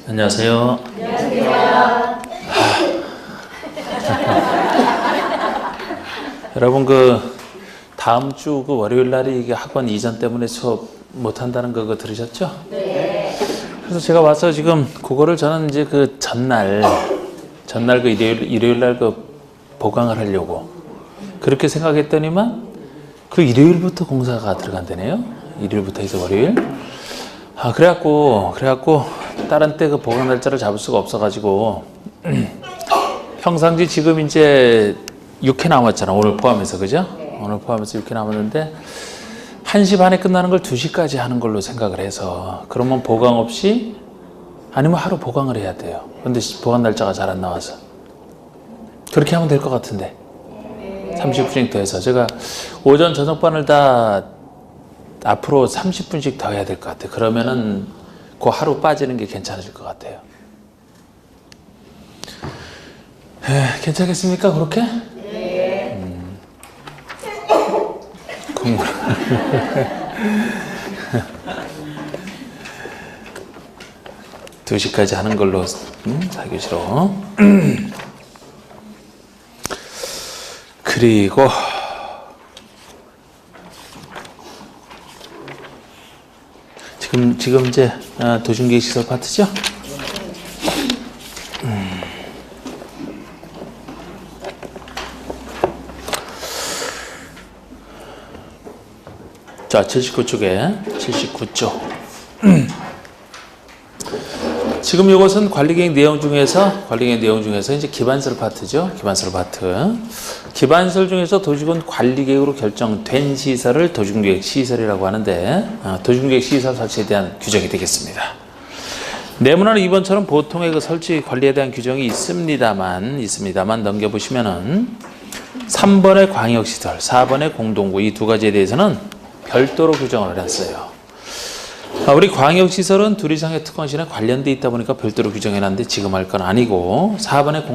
안녕하세요. 안녕하세요. 여러분 다음 주 월요일 날이 이게 학원 이전 때문에 수업 못 한다는 거 들으셨죠? 네. 그래서 제가 와서 지금 그거를 저는 이제 전날 일요일 날 보강을 하려고 그렇게 생각했더니만 일요일부터 공사가 들어간다네요. 일요일부터 해서 월요일. 그래갖고 다른 때 보강 날짜를 잡을 수가 없어가지고 평상시 지금 이제 6회 남았잖아. 오늘 포함해서, 그죠? 네. 오늘 포함해서 6회 남았는데 1시 반에 끝나는 걸 2시까지 하는 걸로 생각을 해서 그러면 보강 없이 아니면 하루 보강을 해야 돼요. 근데 보강 날짜가 잘 안 나와서 그렇게 하면 될 것 같은데 30분씩 더 해서 제가 오전 저녁반을 다 앞으로 30분씩 더 해야 될 것 같아요. 그러면은 그 하루 빠지는 게 괜찮아질 것 같아요. 괜찮겠습니까? 그렇게? 네. 2시까지 하는 걸로 4교시로. 그리고 지금 이제 도중계획 시설 파트죠? 자, 79쪽에 79쪽. 지금 이것은 관리계획 내용 중에서 이제 기반설 파트죠. 기반설 파트. 기반설 중에서 도시군 관리계획으로 결정된 시설을 도중계획 시설이라고 하는데 도중계획 시설 설치에 대한 규정이 되겠습니다. 내문화는 2번처럼 보통의 설치 관리에 대한 규정이 있습니다만 넘겨보시면은 3번의 광역시설, 4번의 공동구 이 두 가지에 대해서는 별도로 규정을 해놨어요. 우리 광역시설은 둘 이상의 특권시에 관련돼 있다 보니까 별도로 규정해놨는데 지금 할 건 아니고 4번의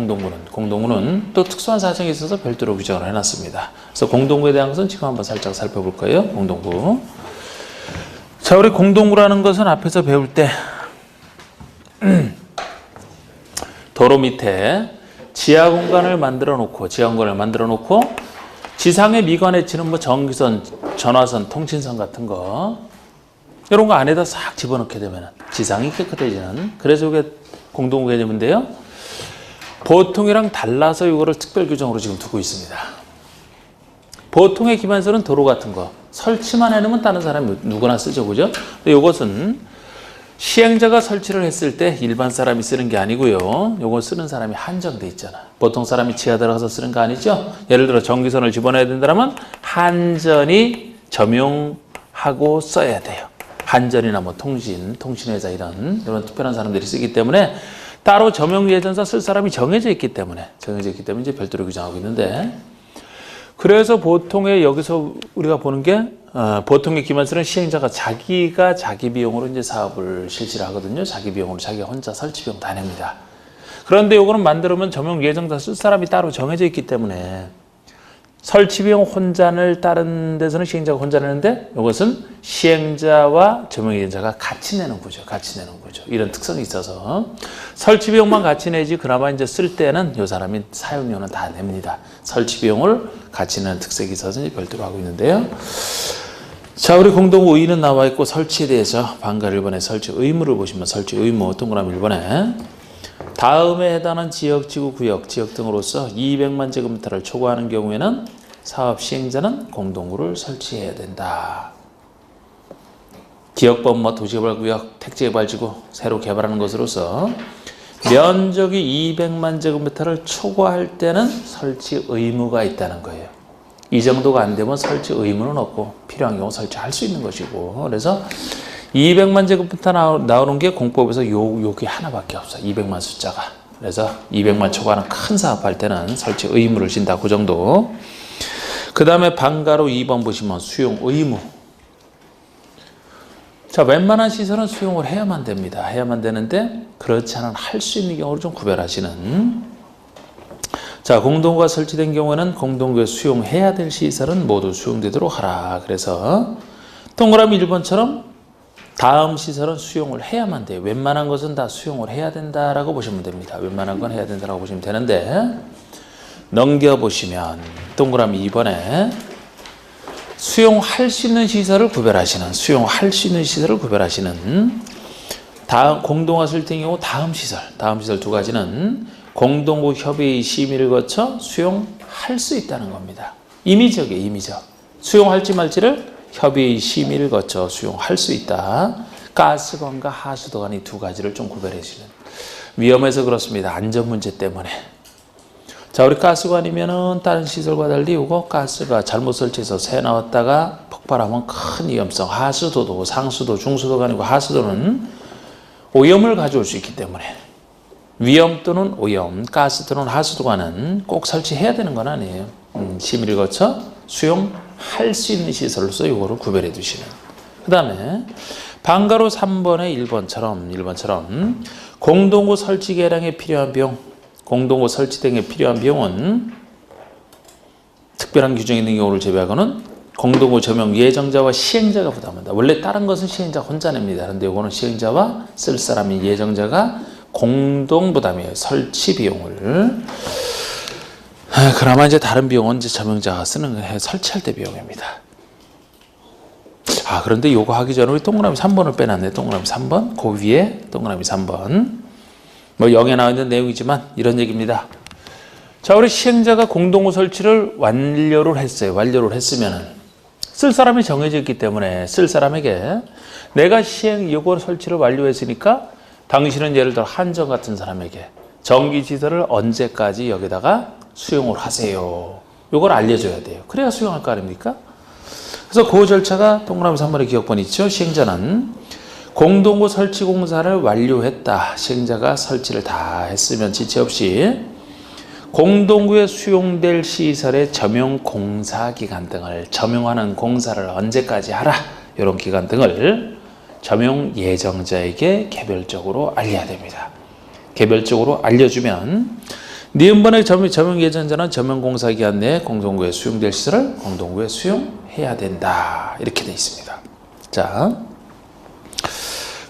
공동구는 또 특수한 사정이 있어서 별도로 규정을 해놨습니다. 그래서 공동구에 대한 것은 지금 한번 살짝 살펴볼 거예요. 공동구. 자, 우리 공동구라는 것은 앞에서 배울 때 도로 밑에 지하 공간을 만들어 놓고 지상의 미관에 치는 전기선, 전화선, 통신선 같은 거 이런 거 안에다 싹 집어넣게 되면 지상이 깨끗해지는, 그래서 이게 공동구 개념인데요. 보통이랑 달라서 이거를 특별 규정으로 지금 두고 있습니다. 보통의 기반설은 도로 같은 거 설치만 해놓으면 다른 사람이 누구나 쓰죠, 그죠? 근데 이것은 시행자가 설치를 했을 때 일반 사람이 쓰는 게 아니고요. 요거 쓰는 사람이 한정돼 있잖아. 보통 사람이 지하 들어가서 쓰는 거 아니죠? 예를 들어 전기선을 집어넣어야 된다면 한전이 점용하고 써야 돼요. 한전이나 통신회사 이런 특별한 사람들이 쓰기 때문에 따로 점용예전서 쓸 사람이 정해져 있기 때문에 이제 별도로 규정하고 있는데, 그래서 보통의 여기서 우리가 보는 게 보통의 기반설은 시행자가 자기가 자기 비용으로 이제 사업을 실시를 하거든요. 자기 비용으로 자기가 혼자 설치 비용 다 냅니다. 그런데 요거는 만들면 점용 예정자 쓸 사람이 따로 정해져 있기 때문에 설치 비용 혼자를 다른 데서는 시행자가 혼자 내는데 이것은 시행자와 점용 예정자가 같이 내는 거죠. 이런 특성이 있어서 설치 비용만 같이 내지 그나마 이제 쓸 때는 이 사람이 사용료는 다 냅니다. 설치 비용을 같이 내는 특색이 있어서 이제 별도로 하고 있는데요. 자, 우리 공동구 의의는 나와 있고 설치에 대해서 방가 1번의 설치 의무를 보시면 설치 의무 동그라미 1번에 다음에 해당하는 지역, 지구, 구역, 지역 등으로서 200만 제곱미터를 초과하는 경우에는 사업 시행자는 공동구를 설치해야 된다. 지역법, 도시개발구역, 택지개발지구 새로 개발하는 것으로서 면적이 200만 제곱미터를 초과할 때는 설치 의무가 있다는 거예요. 이 정도가 안 되면 설치 의무는 없고 필요한 경우 설치할 수 있는 것이고, 그래서 200만 제곱미터 나오는 게 공법에서 요게 하나밖에 없어요. 200만 숫자가. 그래서 200만 초과하는 큰 사업할 때는 설치 의무를 진다. 그 정도. 그 다음에 방가로 2번 보시면 수용 의무. 자, 웬만한 시설은 수용을 해야만 됩니다. 해야만 되는데 그렇지 않은 할 수 있는 경우를 좀 구별하시는. 자, 공동구가 설치된 경우에는 공동구에 수용해야 될 시설은 모두 수용되도록 하라. 그래서 동그라미 1번처럼 다음 시설은 수용을 해야만 돼요. 웬만한 것은 다 수용을 해야 된다라고 보시면 됩니다. 웬만한 건 해야 된다라고 보시면 되는데 넘겨보시면 동그라미 2번에 수용할 수 있는 시설을 구별하시는 다음 공동화 설득의 경우 다음 시설 두 가지는 공동구 협의의 심의를 거쳐 수용할 수 있다는 겁니다. 임의적이에요. 임의적. 수용할지 말지를 협의의 심의를 거쳐 수용할 수 있다. 가스관과 하수도관 이 두 가지를 좀 구별해 주시는. 위험해서 그렇습니다. 안전 문제 때문에. 자, 우리 가스관이면은 다른 시설과 달리 이거 가스가 잘못 설치해서 새 나왔다가 폭발하면 큰 위험성. 하수도도 상수도, 중수도가 아니고 하수도는 오염을 가져올 수 있기 때문에 위험 또는 오염, 가스 또는 하수도관은 꼭 설치해야 되는 건 아니에요. 심의를 거쳐 수용할 수 있는 시설로서 이거를 구별해 두시는. 그 다음에 방가로 3번의 1번처럼 공동구 설치 개량에 필요한 비용, 공동구 설치 등에 필요한 비용은 특별한 규정이 있는 경우를 제외하고는 공동구 점용 예정자와 시행자가 부담한다. 원래 다른 것은 시행자 혼자 냅니다. 그런데 이거는 시행자와 쓸 사람인 예정자가 공동 부담이에요. 설치 비용을. 그나마 이제 다른 비용은 이제 점용자가 쓰는 거예요. 설치할 때 비용입니다. 그런데 요거 하기 전에 우리 동그라미 3번을 빼놨네. 동그라미 3번. 그 위에 동그라미 3번. 뭐 영에 나와 있는 내용이지만 이런 얘기입니다. 자, 우리 시행자가 공동구 설치를 완료를 했어요. 완료를 했으면은 쓸 사람이 정해져 있기 때문에 쓸 사람에게 내가 요거 설치를 완료했으니까 당신은 예를 들어 한정 같은 사람에게 전기시설을 언제까지 여기다가 수용을 하세요. 요걸 알려줘야 돼요. 그래야 수용할 거 아닙니까? 그래서 그 절차가 동그라미 3번의 기억번이 있죠. 시행자는 공동구 설치 공사를 완료했다. 시행자가 설치를 다 했으면 지체 없이 공동구에 수용될 시설의 점용 공사 기간 등을 점용하는 공사를 언제까지 하라. 이런 기간 등을 점용 예정자에게 개별적으로 알려야 됩니다. 개별적으로 알려주면 니은번의 점용 예정자는 점용 공사 기간 내에 공동구에 수용될 시설을 공동구에 수용해야 된다. 이렇게 되어 있습니다. 자,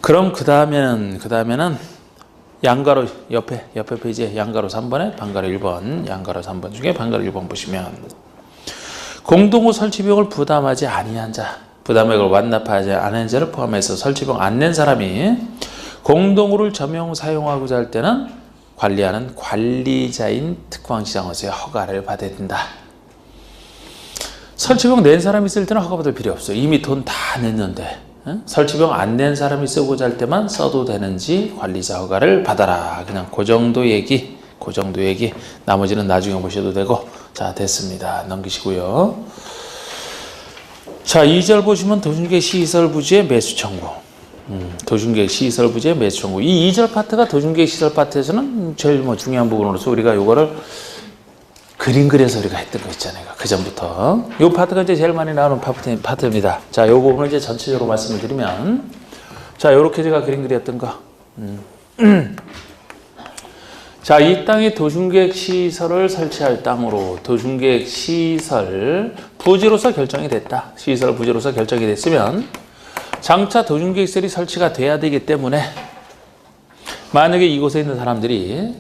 그럼 그 다음에는 양가로 옆에 페이지에 양가로 3번에 방가로 1번, 양가로 3번 중에 방가로 1번 보시면 공동구 설치 비용을 부담하지 아니한 자, 부담액을 완납하지 않은 자를 포함해서 설치 비용 안 낸 사람이 공동구를 점용 사용하고자 할 때는 관리하는 관리자인 특광시장으로서의 허가를 받아야 된다. 설치비용 낸 사람이 있을 때는 허가 받을 필요 없어요. 이미 돈 다 냈는데 설치비용 안 낸 사람이 쓰고자 할 때만 써도 되는지 관리자 허가를 받아라. 그냥 그 정도 얘기. 나머지는 나중에 보셔도 되고. 자, 됐습니다. 넘기시고요. 자, 2절 보시면 도중계 시설 부지의 매수 청구. 도중계 시설 부지의 매수 청구. 이 2절 파트가 도중계 시설 파트에서는 제일 중요한 부분으로서 우리가 요거를 그림 그려서 우리가 했던 거 있잖아요. 그 전부터. 요 파트가 이제 제일 많이 나오는 파트입니다. 자, 요 부분을 이제 전체적으로 말씀을 드리면, 자, 요렇게 제가 그림 그렸던 거. 자, 이 땅에 도중계획 시설을 설치할 땅으로 도중계획 시설 부지로서 결정이 됐다. 시설 부지로서 결정이 됐으면 장차 도중계획 시설이 설치가 돼야 되기 때문에 만약에 이곳에 있는 사람들이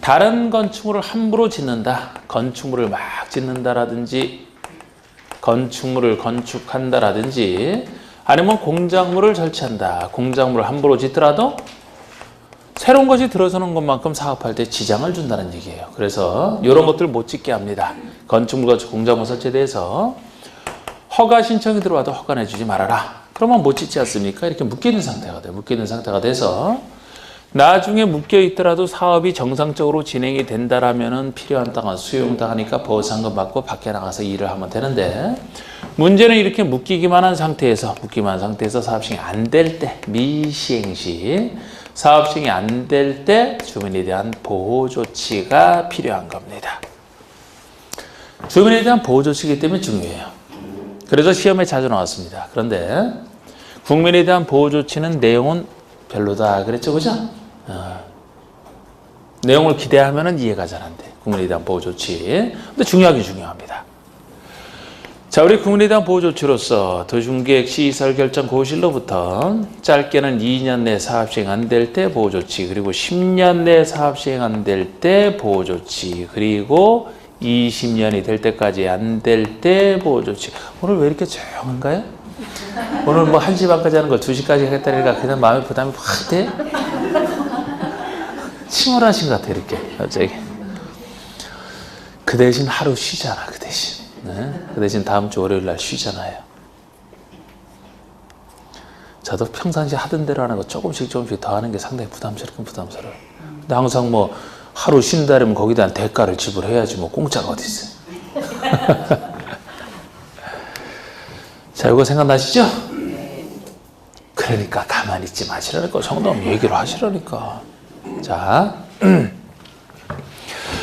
다른 건축물을 함부로 짓는다. 건축물을 막 짓는다라든지 건축물을 건축한다라든지 아니면 공작물을 설치한다. 공작물을 함부로 짓더라도 새로운 것이 들어서는 것만큼 사업할 때 지장을 준다는 얘기예요. 그래서 이런 것들을 못 짓게 합니다. 건축물, 공작물 설치에 대해서 허가 신청이 들어와도 허가 내주지 말아라. 그러면 못 짓지 않습니까? 이렇게 묶여있는 상태가 돼요. 묶여있는 상태가 돼서 나중에 묶여있더라도 사업이 정상적으로 진행이 된다라면은 필요한 땅은 수용당하니까 보상금 받고 밖에 나가서 일을 하면 되는데 문제는 이렇게 묶이기만 한 상태에서 사업 시행이 안 될 때 미시행 시 사업 시행이 안 될 때 주민에 대한 보호 조치가 필요한 겁니다. 주민에 대한 보호 조치이기 때문에 중요해요. 그래서 시험에 자주 나왔습니다. 그런데 국민에 대한 보호 조치는 내용은 별로다 그랬죠, 그죠? 내용을 기대하면은 이해가 잘 안 돼. 국민에 대한 보호 조치. 근데 중요하긴 중요합니다. 자, 우리 국민에 대한 보호조치로서 도시계획 시설 결정 고실로부터 짧게는 2년 내 사업 시행 안 될 때 보호조치, 그리고 10년 내 사업 시행 안 될 때 보호조치, 그리고 20년이 될 때까지 안 될 때 보호조치. 오늘 왜 이렇게 조용한가요? 오늘 뭐 1시 반까지 하는 걸 2시까지 하겠다니까 그냥 마음에 부담이 확 돼? 침울하신 것 같아, 이렇게 갑자기. 그 대신 하루 쉬잖아, 그 대신. 네? 그 대신 다음 주 월요일 날 쉬잖아요. 저도 평상시 하던 대로 하는 거 조금씩 더 하는 게 상당히 부담스럽긴 부담스러워요. 근데 항상 뭐 하루 쉰다 그러면 거기에 대한 대가를 지불해야지 뭐 공짜가 어디 있어요. 자, 이거 생각나시죠? 그러니까 가만히 있지 마시라니까. 정답 얘기를 하시라니까. 자,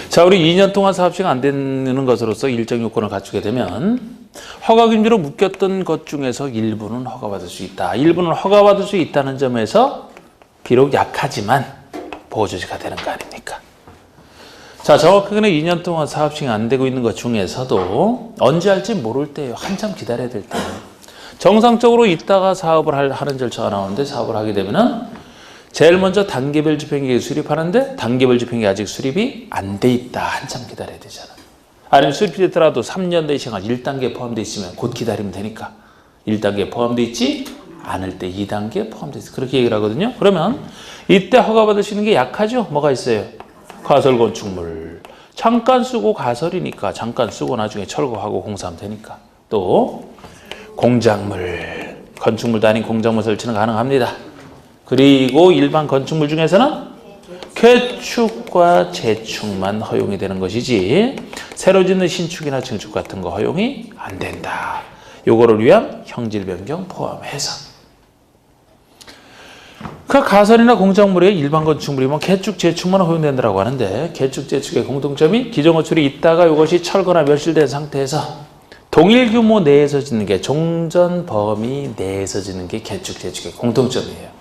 자, 우리 2년 동안 사업 시행 안 되는 것으로서 일정 요건을 갖추게 되면 허가금지로 묶였던 것 중에서 일부는 허가받을 수 있다. 일부는 허가받을 수 있다는 점에서 비록 약하지만 보호조치가 되는 거 아닙니까? 자, 정확하게는 2년 동안 사업 시행 안 되고 있는 것 중에서도 언제 할지 모를 때예요. 한참 기다려야 될 때예요. 정상적으로 있다가 사업을 하는 절차가 나오는데 사업을 하게 되면은 제일 먼저 단계별 집행계획 수립하는데 단계별 계획이 아직 수립이 안 돼 있다. 한참 기다려야 되잖아. 아니면 수립이 됐더라도 3년 내 시간 1단계 포함되어 있으면 곧 기다리면 되니까 1단계 포함되어 있지 않을 때 2단계 포함되어 있어. 그렇게 얘기를 하거든요. 그러면 이때 허가받을 수 있는 게 약하죠. 뭐가 있어요? 가설 건축물. 잠깐 쓰고 가설이니까 잠깐 쓰고 나중에 철거하고 공사하면 되니까. 또 공작물. 건축물도 아닌 공작물 설치는 가능합니다. 그리고 일반 건축물 중에서는 개축과 재축만 허용이 되는 것이지 새로 짓는 신축이나 증축 같은 거 허용이 안 된다. 요거를 위한 형질 변경 포함해서. 그 가설이나 공작물의 일반 건축물이면 개축, 재축만 허용된다고 하는데 개축, 재축의 공통점이 기존 건축물이 있다가 이것이 철거나 멸실된 상태에서 동일 규모 내에서 짓는 게 종전 범위 내에서 짓는 게 개축, 재축의 공통점이에요.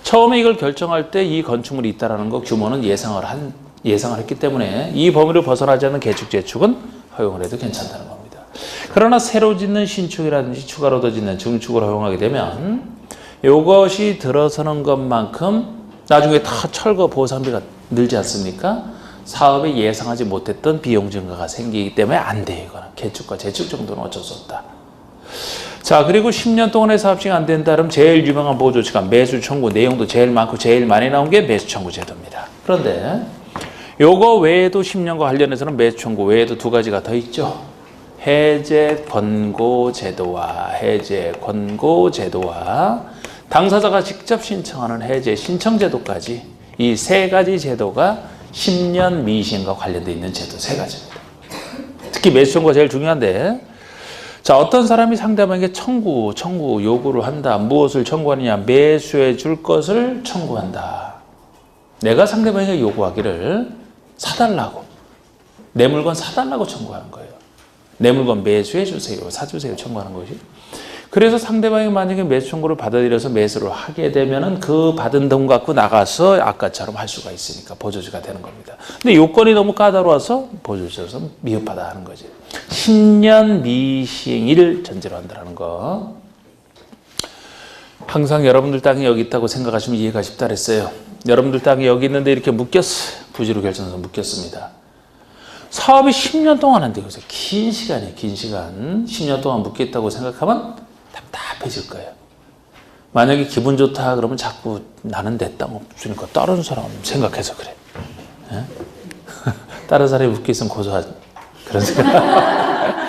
처음에 이걸 결정할 때 이 건축물이 있다는 거 규모는 예상을 했기 때문에 이 범위를 벗어나지 않는 개축, 재축은 허용을 해도 괜찮다는 겁니다. 그러나 새로 짓는 신축이라든지 추가로 더 짓는 증축을 허용하게 되면 이것이 들어서는 것만큼 나중에 다 철거 보상비가 늘지 않습니까? 사업에 예상하지 못했던 비용 증가가 생기기 때문에 안 돼. 이거는 개축과 재축 정도는 어쩔 수 없다. 자, 그리고 10년 동안의 사업 시행 안 된다 그러면 제일 유명한 보호조치가 매수 청구, 내용도 제일 많고 제일 많이 나온 게 매수 청구 제도입니다. 그런데 요거 외에도 10년과 관련해서는 매수 청구 외에도 두 가지가 더 있죠. 해제 권고 제도와 해제 권고 제도와 당사자가 직접 신청하는 해제 신청 제도까지 이 세 가지 제도가 10년 미시행과 관련되어 있는 제도 세 가지입니다. 특히 매수 청구가 제일 중요한데 자, 어떤 사람이 상대방에게 청구 요구를 한다. 무엇을 청구하느냐? 매수해 줄 것을 청구한다. 내가 상대방에게 요구하기를 사달라고. 내 물건 사달라고 청구하는 거예요. 내 물건 매수해 주세요. 사주세요. 청구하는 것이. 그래서 상대방이 만약에 매수 청구를 받아들여서 매수를 하게 되면은 그 받은 돈 갖고 나가서 아까처럼 할 수가 있으니까 보조지가 되는 겁니다. 근데 요건이 너무 까다로워서 보조지에서 미흡하다 하는 거지. 10년 미시행을 전제로 한다는 거. 항상 여러분들 땅이 여기 있다고 생각하시면 이해가 쉽다 그랬어요. 여러분들 땅이 여기 있는데 이렇게 묶였어요. 부지로 결정해서 묶였습니다. 사업이 10년 동안 한대요. 그래서 긴 시간이에요. 긴 시간. 10년 동안 묶였다고 생각하면 답답해질 거예요. 만약에 기분 좋다 그러면 자꾸 나는 내 땅 없으니까 다른 사람 생각해서 그래. 예? 다른 사람이 묶여있으면 고소하지. 그런 생각.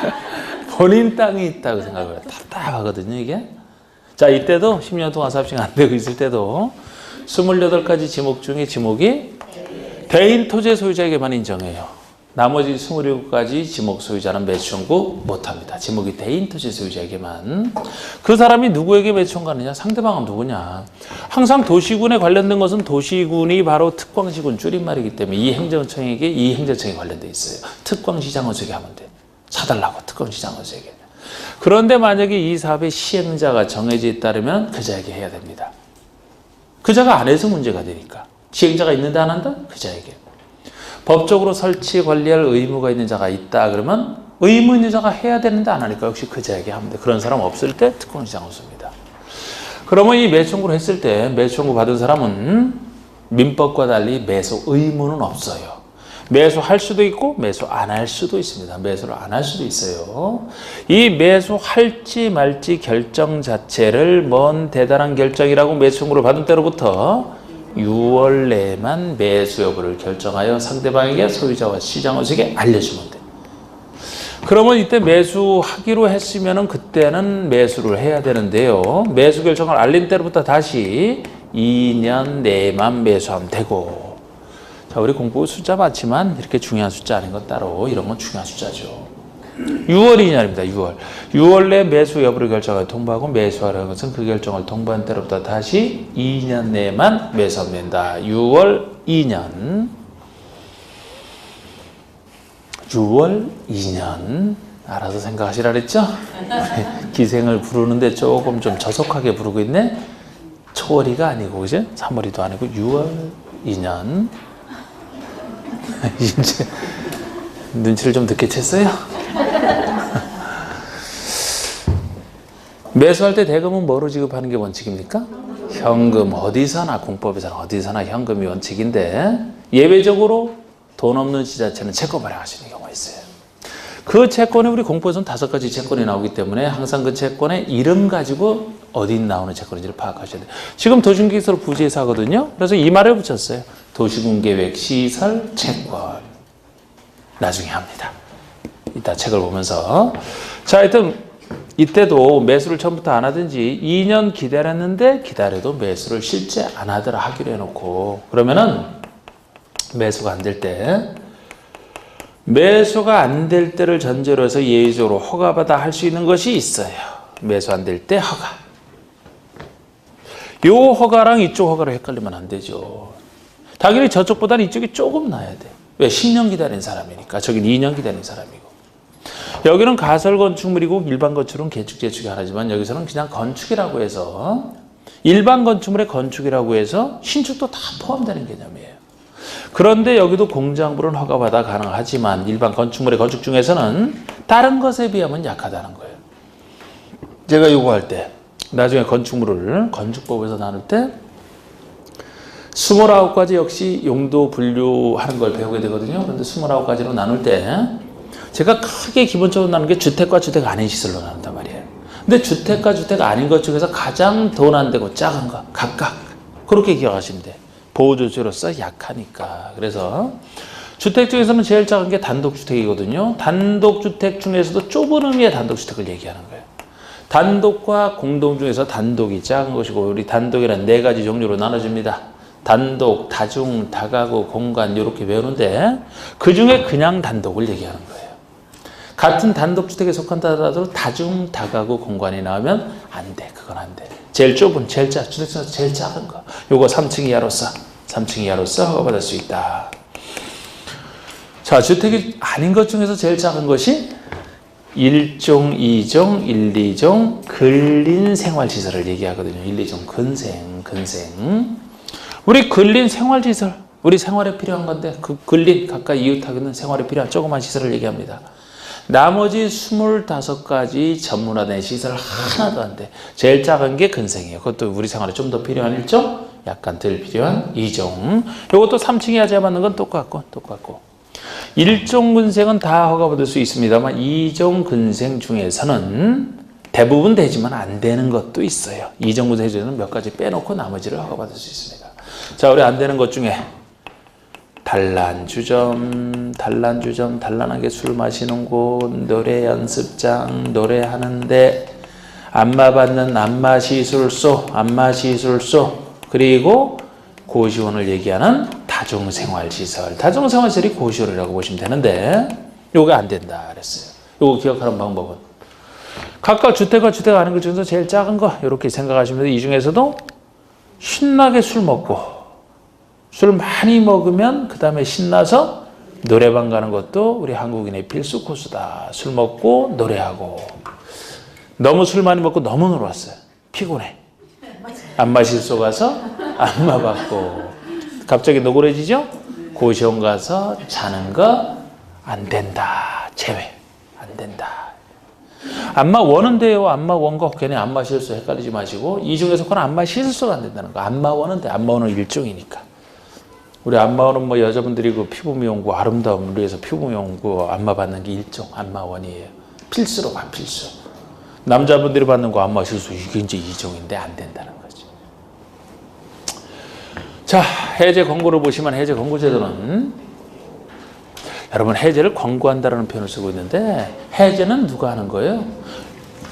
본인 땅이 있다고 생각을 해요. 답답하거든요, 이게. 자, 이때도 10년 동안 사업 시행 안 되고 있을 때도 28가지 지목 중에 지목이 대인 토지 소유자에게만 인정해요. 나머지 27가지 지목 소유자는 매수 청구 못합니다. 지목이 대인 토지 소유자에게만. 그 사람이 누구에게 매수 청구하느냐? 상대방은 누구냐? 항상 도시군에 관련된 것은 도시군이 바로 특광시군 줄임말이기 때문에 이 행정청에게 이 행정청에 관련돼 있어요. 특광시장어석에 하면 돼. 사달라고 특광시장어석에. 그런데 만약에 이 사업의 시행자가 정해져 있다면 그자에게 해야 됩니다. 그자가 안 해서 문제가 되니까. 시행자가 있는데 안 한다? 그자에게. 법적으로 설치 관리할 의무가 있는 자가 있다 그러면 의무인자가 해야 되는데 안 하니까 역시 그자에게 하면 돼. 그런 사람 없을 때 특권시장 없습니다. 그러면 이 매수 청구를 했을 때 매수 청구 받은 사람은 민법과 달리 매수 의무는 없어요. 매수할 수도 있고 매수 안 할 수도 있습니다. 매수를 안 할 수도 있어요. 이 매수할지 말지 결정 자체를 뭔 대단한 결정이라고 매수 청구를 받은 때로부터 6월 내만 매수 여부를 결정하여 상대방에게 소유자와 시장원에게 알려주면 돼. 그러면 이때 매수하기로 했으면 그때는 매수를 해야 되는데요. 매수 결정을 알린 때로부터 다시 2년 내만 매수하면 되고. 자, 우리 공부 숫자 많지만 이렇게 중요한 숫자 아닌 건 따로 이런 건 중요한 숫자죠. 6월 2년입니다. 6월. 6월 내 매수 여부를 결정하여 통보하고 매수하라는 것은 그 결정을 통보한 때로부터 다시 2년 내만 매수하면 된다. 6월 2년. 6월 2년. 알아서 생각하시라 그랬죠? 기생을 부르는데 조금 좀 저속하게 부르고 있네. 초월이가 아니고 그죠? 3월이도 아니고 6월 2년. 이제 눈치를 좀 늦게 챘어요? 매수할 때 대금은 뭐로 지급하는 게 원칙입니까? 현금. 어디서나 공법에서는 어디서나 현금이 원칙인데 예외적으로 돈 없는 지자체는 채권 발행하시는 경우가 있어요. 그 채권에 우리 공법에서는 5가지 채권이 나오기 때문에 항상 그 채권의 이름 가지고 어디 나오는 채권인지를 파악하셔야 돼요. 지금 도시공계시설 부지에서 하거든요. 그래서 이 말을 붙였어요. 도시군계획 시설 채권. 나중에 합니다. 이따 책을 보면서. 자, 하여튼 이때도 매수를 처음부터 안 하든지 2년 기다렸는데 기다려도 매수를 실제 안 하더라 하기로 해놓고 그러면은 매수가 안 될 때 매수가 안 될 때를 전제로 해서 예외적으로 허가받아 할 수 있는 것이 있어요. 매수 안 될 때 허가. 요 허가랑 이쪽 허가를 헷갈리면 안 되죠. 당연히 저쪽보다는 이쪽이 조금 나야 돼. 왜? 10년 기다린 사람이니까. 저긴 2년 기다린 사람이고. 여기는 가설 건축물이고 일반 건축은 개축, 재축이 하나지만 여기서는 그냥 건축이라고 해서 일반 건축물의 건축이라고 해서 신축도 다 포함되는 개념이에요. 그런데 여기도 공장불은 허가받아 가능하지만 일반 건축물의 건축 중에서는 다른 것에 비하면 약하다는 거예요. 제가 요구할 때 나중에 건축물을 건축법에서 나눌 때 29가지 역시 용도 분류하는 걸 배우게 되거든요. 그런데 29가지로 나눌 때 제가 크게 기본적으로 나누는 게 주택과 주택 아닌 시설로 나눈단 말이에요. 근데 주택과 주택 아닌 것 중에서 가장 돈 안 되고 작은 거 각각 그렇게 기억하시면 돼요. 보호조치로서 약하니까. 그래서 주택 중에서는 제일 작은 게 단독주택이거든요. 단독주택 중에서도 좁은 의미의 단독주택을 얘기하는 거예요. 단독과 공동 중에서 단독이 작은 것이고 우리 단독이란 4가지 종류로 나눠집니다. 단독, 다중, 다가구, 공간 이렇게 배우는데 그중에 그냥 단독을 얘기하는 거예요. 같은 단독주택에 속한다 하더라도 다중, 다가구, 공간이 나오면 안 돼. 그건 안 돼. 제일 좁은, 제일 작은, 주택 중에서 제일 작은 거. 요거 3층 이하로서 3층 이하로서 허가받을 수 있다. 자, 주택이 아닌 것 중에서 제일 작은 것이 1종, 2종, 1, 2종 근린 생활시설을 얘기하거든요. 1, 2종 근생. 우리 근린 생활시설, 우리 생활에 필요한 건데 그 근린, 가까이 이웃하기는 생활에 필요한 조그만 시설을 얘기합니다. 나머지 25가지 전문화된 시설 하나도 안 돼. 제일 작은 게 근생이에요. 그것도 우리 생활에 좀 더 필요한 1종, 약간 덜 필요한 2종. 이것도 3층 이하자에 맞는 건 똑같고. 1종 근생은 다 허가받을 수 있습니다만 2종 근생 중에서는 대부분 되지만 안 되는 것도 있어요. 2종 근생 중에서는 몇 가지 빼놓고 나머지를 허가받을 수 있습니다. 자, 우리 안 되는 것 중에 단란주점, 단란하게 술 마시는 곳, 노래 연습장, 노래하는데 안마받는 안마시술소, 그리고 고시원을 얘기하는 다중생활시설. 다중생활시설이 고시원이라고 보시면 되는데 요거 안 된다 그랬어요. 요거 기억하는 방법은 각각 주택과 주택 아닌 것 중에서 제일 작은 거 이렇게 생각하시면 이 중에서도 신나게 술 먹고 술 많이 먹으면 그 다음에 신나서 노래방 가는 것도 우리 한국인의 필수 코스다. 술 먹고 노래하고. 너무 술 많이 먹고 너무 놀았어요. 피곤해. 안마실소 가서 안마 받고. 갑자기 노골해지죠? 고시원 가서 자는 거 안 된다. 제외. 안 안 된다. 안마 원은데요. 안마 원과 괜히 안마 실수 헷갈리지 마시고 이 중에서 그건 안마 실수가 안 된다는 거. 안마 원은 돼. 안마 원은 일종이니까. 우리 안마 원은 뭐 여자분들이 그 피부 미용구 아름다움을 위해서 피부 미용구 안마 받는 게 일종 안마 원이에요. 필수로 가 필수. 남자분들이 받는 거 안마 실수 이게 이제 이종인데 안 된다는 거지. 자, 해제 권고를 보시면 해제 권고 제도는 여러분 해제를 권고한다라는 표현을 쓰고 있는데 해제는 누가 하는 거예요?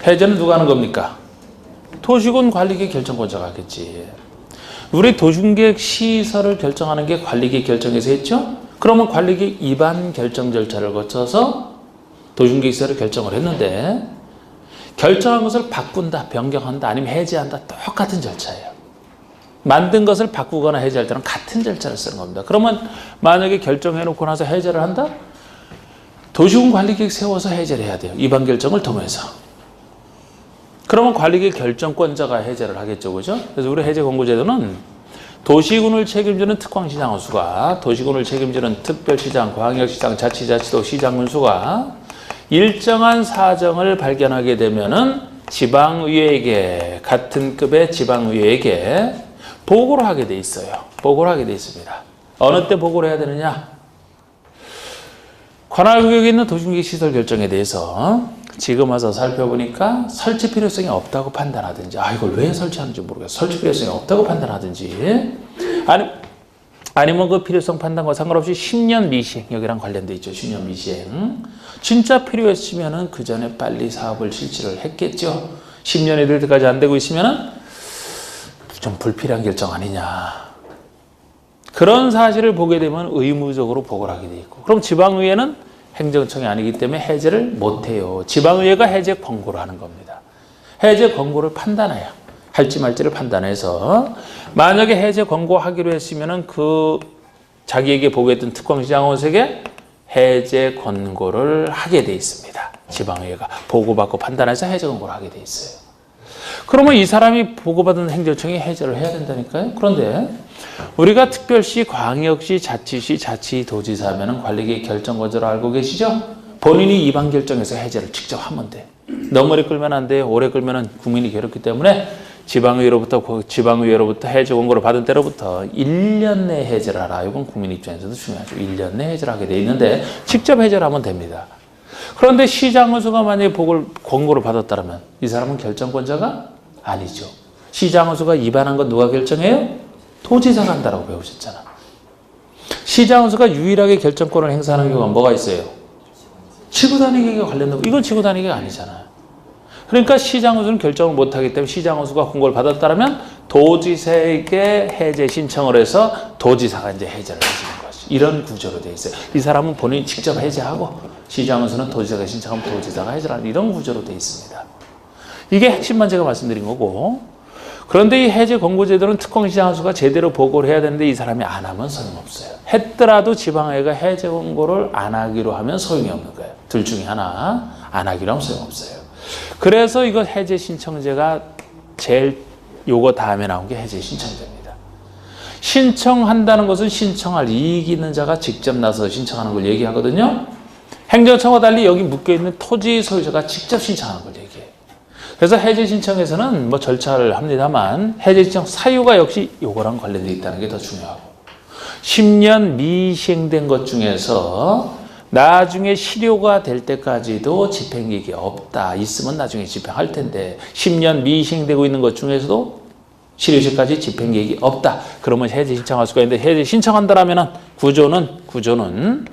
해제는 누가 하는 겁니까? 도시군 관리계획 결정권자가 하겠지. 우리 도시계획 시설을 결정하는 게 관리계획 결정에서 했죠? 그러면 관리계획 입안 결정 절차를 거쳐서 도시계획 시설을 결정을 했는데 결정한 것을 바꾼다, 변경한다, 아니면 해제한다 똑같은 절차예요. 만든 것을 바꾸거나 해제할 때는 같은 절차를 쓰는 겁니다. 그러면 만약에 결정해놓고 나서 해제를 한다? 도시군 관리계획 세워서 해제를 해야 돼요. 입안 결정을 통해서. 그러면 관리계획 결정권자가 해제를 하겠죠. 그죠? 그래서 우리 해제 권고제도는 도시군을 책임지는 특광시장 수가 도시군을 책임지는 특별시장, 광역시장, 자치자치도 시장 군수가 일정한 사정을 발견하게 되면은 지방의회에게 같은 급의 지방의회에게 보고를 하게 돼 있어요. 보고를 하게 돼 있습니다. 어느 때 보고를 해야 되느냐? 관할구역에 있는 도시계획 시설 결정에 대해서 지금 와서 살펴보니까 설치 필요성이 없다고 판단하든지 이걸 왜 설치하는지 모르겠어요. 설치 필요성이 없다고 판단하든지 아니면 그 필요성 판단과 상관없이 10년 미시행 여기랑 관련돼 있죠. 10년 미시행 진짜 필요했으면 그 전에 빨리 사업을 실시를 했겠죠. 10년이 될 때까지 안 되고 있으면 좀 불필요한 결정 아니냐. 그런 사실을 보게 되면 의무적으로 보고를 하게 돼 있고 그럼 지방의회는 행정청이 아니기 때문에 해제를 못해요. 지방의회가 해제 권고를 하는 겁니다. 해제 권고를 판단해요. 할지 말지를 판단해서 만약에 해제 권고하기로 했으면 그 자기에게 보고했던 특광시장원에게 해제 권고를 하게 돼 있습니다. 지방의회가 보고받고 판단해서 해제 권고를 하게 돼 있어요. 그러면 이 사람이 보고받은 행정청이 해제를 해야 된다니까요. 그런데 우리가 특별시, 광역시, 자치시, 자치도지사 하면 관리계획 결정권자로 알고 계시죠? 본인이 입안 결정해서 해제를 직접 하면 돼. 너무 오래 끌면 안 돼요. 오래 끌면 국민이 괴롭기 때문에 지방의회로부터 해제 권고를 받은 때로부터 1년 내 해제를 하라. 이건 국민 입장에서도 중요하죠. 1년 내 해제를 하게 돼 있는데 직접 해제를 하면 됩니다. 그런데 시장원수가 만약에 권고를 받았다면 이 사람은 결정권자가 아니죠. 시장원수가 입안한 건 누가 결정해요? 도지사가 한다라고 배우셨잖아. 시장원수가 유일하게 결정권을 행사하는 경우가 뭐가 있어요? 지구단위계획에 관련된 이건 지구단위계획 아니잖아요. 그러니까 시장원수는 결정을 못하기 때문에 시장원수가 권고를 받았다면 도지사에게 해제 신청을 해서 도지사가 이제 해제를 해주는 거지. 이런 구조로 돼 있어요. 이 사람은 본인이 직접 해제하고 시장원수는 도지사가 신청하면 도지사가 해제를 하는 이런 구조로 돼 있습니다. 이게 핵심만 제가 말씀드린 거고 그런데 이 해제 권고제도는 특광시장원수가 제대로 보고를 해야 되는데 이 사람이 안 하면 소용없어요. 했더라도 지방의회가 해제 권고를 안 하기로 하면 소용이 없는 거예요. 둘 중에 하나 안 하기로 하면 소용없어요. 그래서 이거 해제 신청제가 제일 요거 다음에 나온 게 해제 신청제입니다. 신청한다는 것은 신청할 이익이 있는 자가 직접 나서 신청하는 걸 얘기하거든요. 행정청과 달리 여기 묶여있는 토지 소유자가 직접 신청하는 걸 얘기해요. 그래서 해제 신청에서는 뭐 절차를 합니다만 해제 신청 사유가 역시 요거랑 관련되어 있다는 게 더 중요하고 10년 미시행된 것 중에서 나중에 실효가 될 때까지도 집행기획이 없다. 있으면 나중에 집행할 텐데 10년 미시행되고 있는 것 중에서도 실효시까지 집행기획이 없다. 그러면 해제 신청할 수가 있는데 해제 신청한다라면 구조는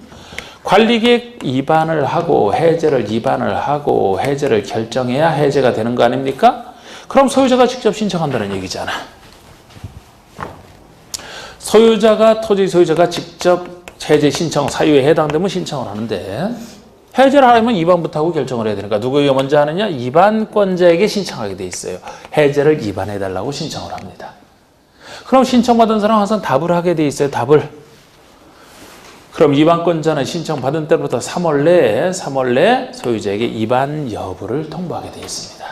관리계획 입안을 하고 해제를 입안을 하고 해제를 결정해야 해제가 되는 거 아닙니까? 그럼 소유자가 직접 신청한다는 얘기잖아. 토지 소유자가 직접 해제 신청 사유에 해당되면 신청을 하는데 해제를 하려면 입안부터 하고 결정을 해야 되니까 누구에게 먼저 하느냐? 입안권자에게 신청하게 돼 있어요. 해제를 입안해달라고 신청을 합니다. 그럼 신청받은 사람은 항상 답을 하게 돼 있어요. 답을. 그럼 입안권자는 신청받은 때부터 3월 내에 소유자에게 입안 여부를 통보하게 되어 있습니다.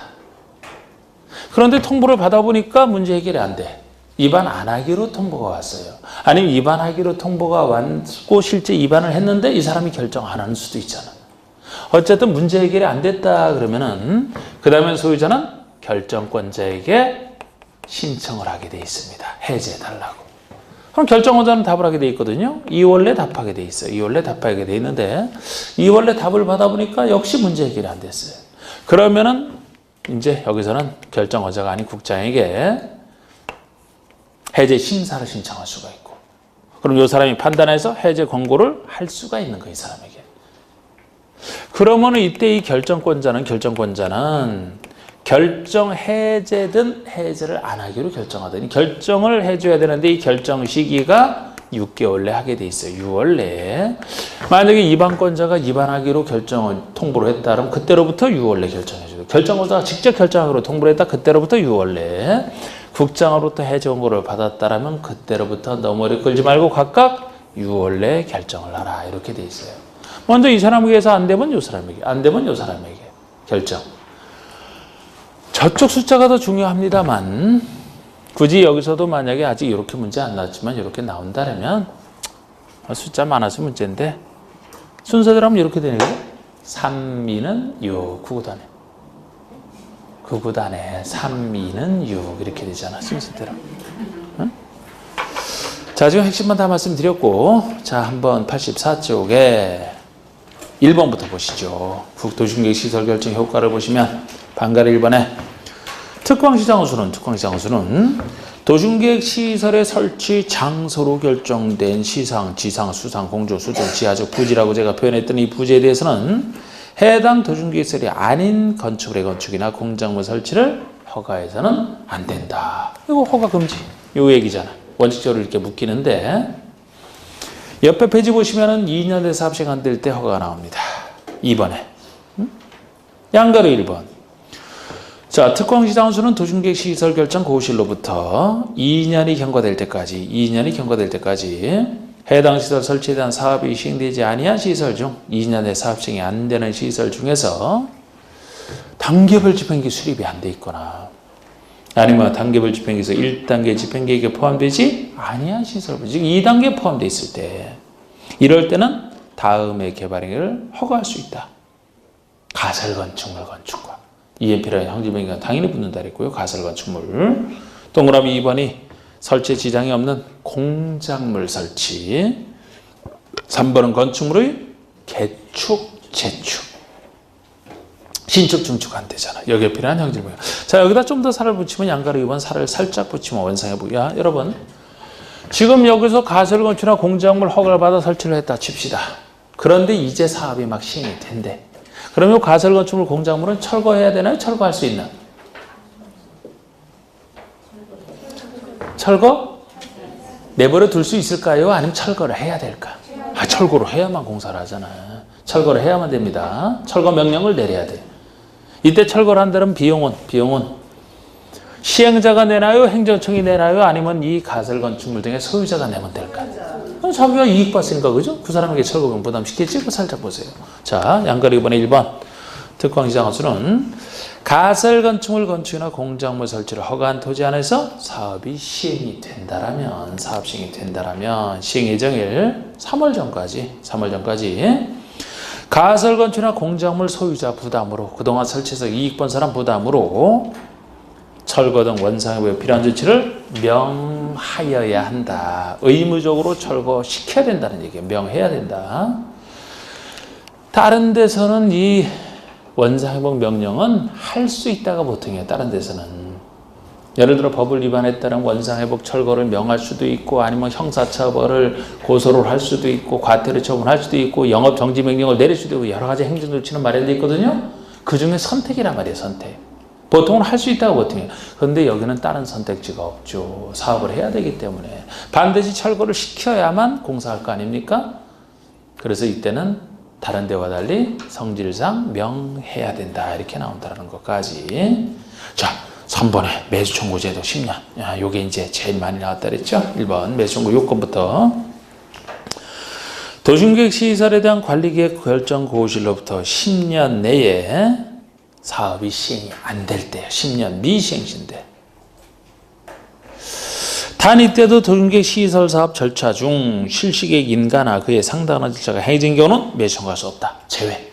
그런데 통보를 받아보니까 문제 해결이 안 돼. 입안 안 하기로 통보가 왔어요. 아니면 입안하기로 통보가 왔고 실제 입안을 했는데 이 사람이 결정 안 하는 수도 있잖아. 어쨌든 문제 해결이 안 됐다 그러면은 그 다음에 소유자는 결정권자에게 신청을 하게 돼 있습니다. 해제해달라고. 그럼 결정권자는 답을 하게 돼 있거든요. 2월 내 답하게 돼 있어요. 2월 내 답하게 돼 있는데 2월 내 답을 받아보니까 역시 문제 해결이 안 됐어요. 그러면은 이제 여기서는 결정권자가 아닌 국장에게 해제 심사를 신청할 수가 있고, 그럼 이 사람이 판단해서 해제 권고를 할 수가 있는 거예요, 이 사람에게. 그러면 이때 이 결정권자는 결정 해제든 해제를 안 하기로 결정하더니 결정을 해줘야 되는데 이 결정 시기가 6개월 내 하게 돼 있어요. 6월 내에. 만약에 위반권자가 위반하기로 결정을 통보를 했다 그러면 그때로부터 6월 내 결정해줘요. 결정권자가 직접 결정하기로 통보를 했다 그때로부터 6월 내에. 국장으로부터 해제 권고를 받았다라면 그때로부터 너무 오래 끌지 말고 각각 6월 내에 결정을 하라. 이렇게 돼 있어요. 먼저 이 사람에게서 안 되면 이 사람에게, 안 되면 이 사람에게 결정. 저쪽 숫자가 더 중요합니다만 굳이 여기서도 만약에 아직 이렇게 문제 안 나왔지만 이렇게 나온다면 숫자 많아서 문제인데 순서대로 하면 이렇게 되는 거예요. 3, 2는 6, 구구단에 3, 2는 6 이렇게 되잖아. 순서대로. 응? 자, 지금 핵심만 다 말씀드렸고, 자, 한번 84쪽에 1번부터 보시죠. 국도중개시설 결정 효과를 보시면 반가리 1번에 특광시장수는 도중계획시설의 설치 장소로 결정된 시상, 지상, 수상, 공조, 수정, 지하적 부지라고 제가 표현했던 이 부지에 대해서는 해당 도중계획시설이 아닌 건축물의 건축이나 공작물 설치를 허가해서는 안 된다. 이거 허가 금지. 요 얘기잖아. 원칙적으로 이렇게 묶이는데 옆에 페이지 보시면은 2년 내 사업 시간 될 때 허가가 나옵니다. 2번에. 양가로 1번. 자, 특광시장수는 도중계획 시설 결정 고시로부터 2년이 경과될 때까지 해당 시설 설치에 대한 사업이 시행되지 아니한 시설 중 2년 내 사업 시행이 안 되는 시설 중에서 단계별 집행계획 수립이 안 돼 있거나 아니면 단계별 집행계획에서 1단계 집행계획에 포함되지 아니한 시설, 즉 2단계에 포함되어 있을 때 이럴 때는 다음의 개발행위를 허가할 수 있다. 가설건축물 건축과 EMP라는 형질병기가 당연히 붙는다 그랬고요. 가설건축물. 동그라미 2번이 설치에 지장이 없는 공작물 설치. 3번은 건축물의 개축, 재축. 신축, 중축 안 되잖아. 여기에 필요한 형질병기. 자, 여기다 좀 더 살을 붙이면 양가로 2번 살을 살짝 붙이면 원상해 보기야. 여러분, 지금 여기서 가설건축이나 공작물 허가를 받아 설치를 했다 칩시다. 그런데 이제 사업이 막 시행이 된대. 그러면 가설건축물 공작물은 철거해야 되나요? 철거할 수 있나? 철거? 내버려 둘 수 있을까요? 아니면 철거를 해야 될까? 철거를 해야만 공사를 하잖아. 철거를 해야만 됩니다. 철거 명령을 내려야 돼. 이때 철거를 한다면 비용은 시행자가 내나요? 행정청이 내나요? 아니면 이 가설건축물 등의 소유자가 내면 될까? 자기가 이익 봤으니까, 그죠? 그 사람에게 철거비용 부담시키지? 그거 살짝 보세요. 자, 양가리 2번에 1번. 특광시장수는 가설건축물 건축이나 공작물 설치를 허가한 토지 안에서 사업이 시행이 된다라면, 시행 예정일 3월 전까지 가설건축이나 공작물 소유자 부담으로 그동안 설치해서 이익 본 사람 부담으로 철거 등 원상회복에 필요한 조치를 명하여야 한다. 의무적으로 철거시켜야 된다는 얘기예요. 명해야 된다. 다른 데서는 이 원상회복 명령은 할 수 있다가 보통이에요. 다른 데서는. 예를 들어 법을 위반했다는 원상회복 철거를 명할 수도 있고 아니면 형사처벌을 고소를 할 수도 있고 과태료 처분할 수도 있고 영업정지 명령을 내릴 수도 있고 여러 가지 행정조치는 마련되어 있거든요. 그중에 선택이란 말이에요. 선택. 보통은 할 수 있다고 보통이에요. 그런데 여기는 다른 선택지가 없죠. 사업을 해야 되기 때문에. 반드시 철거를 시켜야만 공사할 거 아닙니까? 그래서 이때는 다른 데와 달리 성질상 명해야 된다. 이렇게 나온다는 것까지. 자, 3번에 매수청구제도 10년. 요게 이제 제일 많이 나왔다 그랬죠? 1번 매수청구 요건부터. 도중계획시설에 대한 관리계획 결정 고시로부터 10년 내에 사업이 시행이 안 될 때요. 10년 미시행시인데. 단 이때도 도중계획 시설 사업 절차 중 실시계획 인가나 그에 상당한 절차가 행해진 경우는 매수청구할 수 없다. 제외.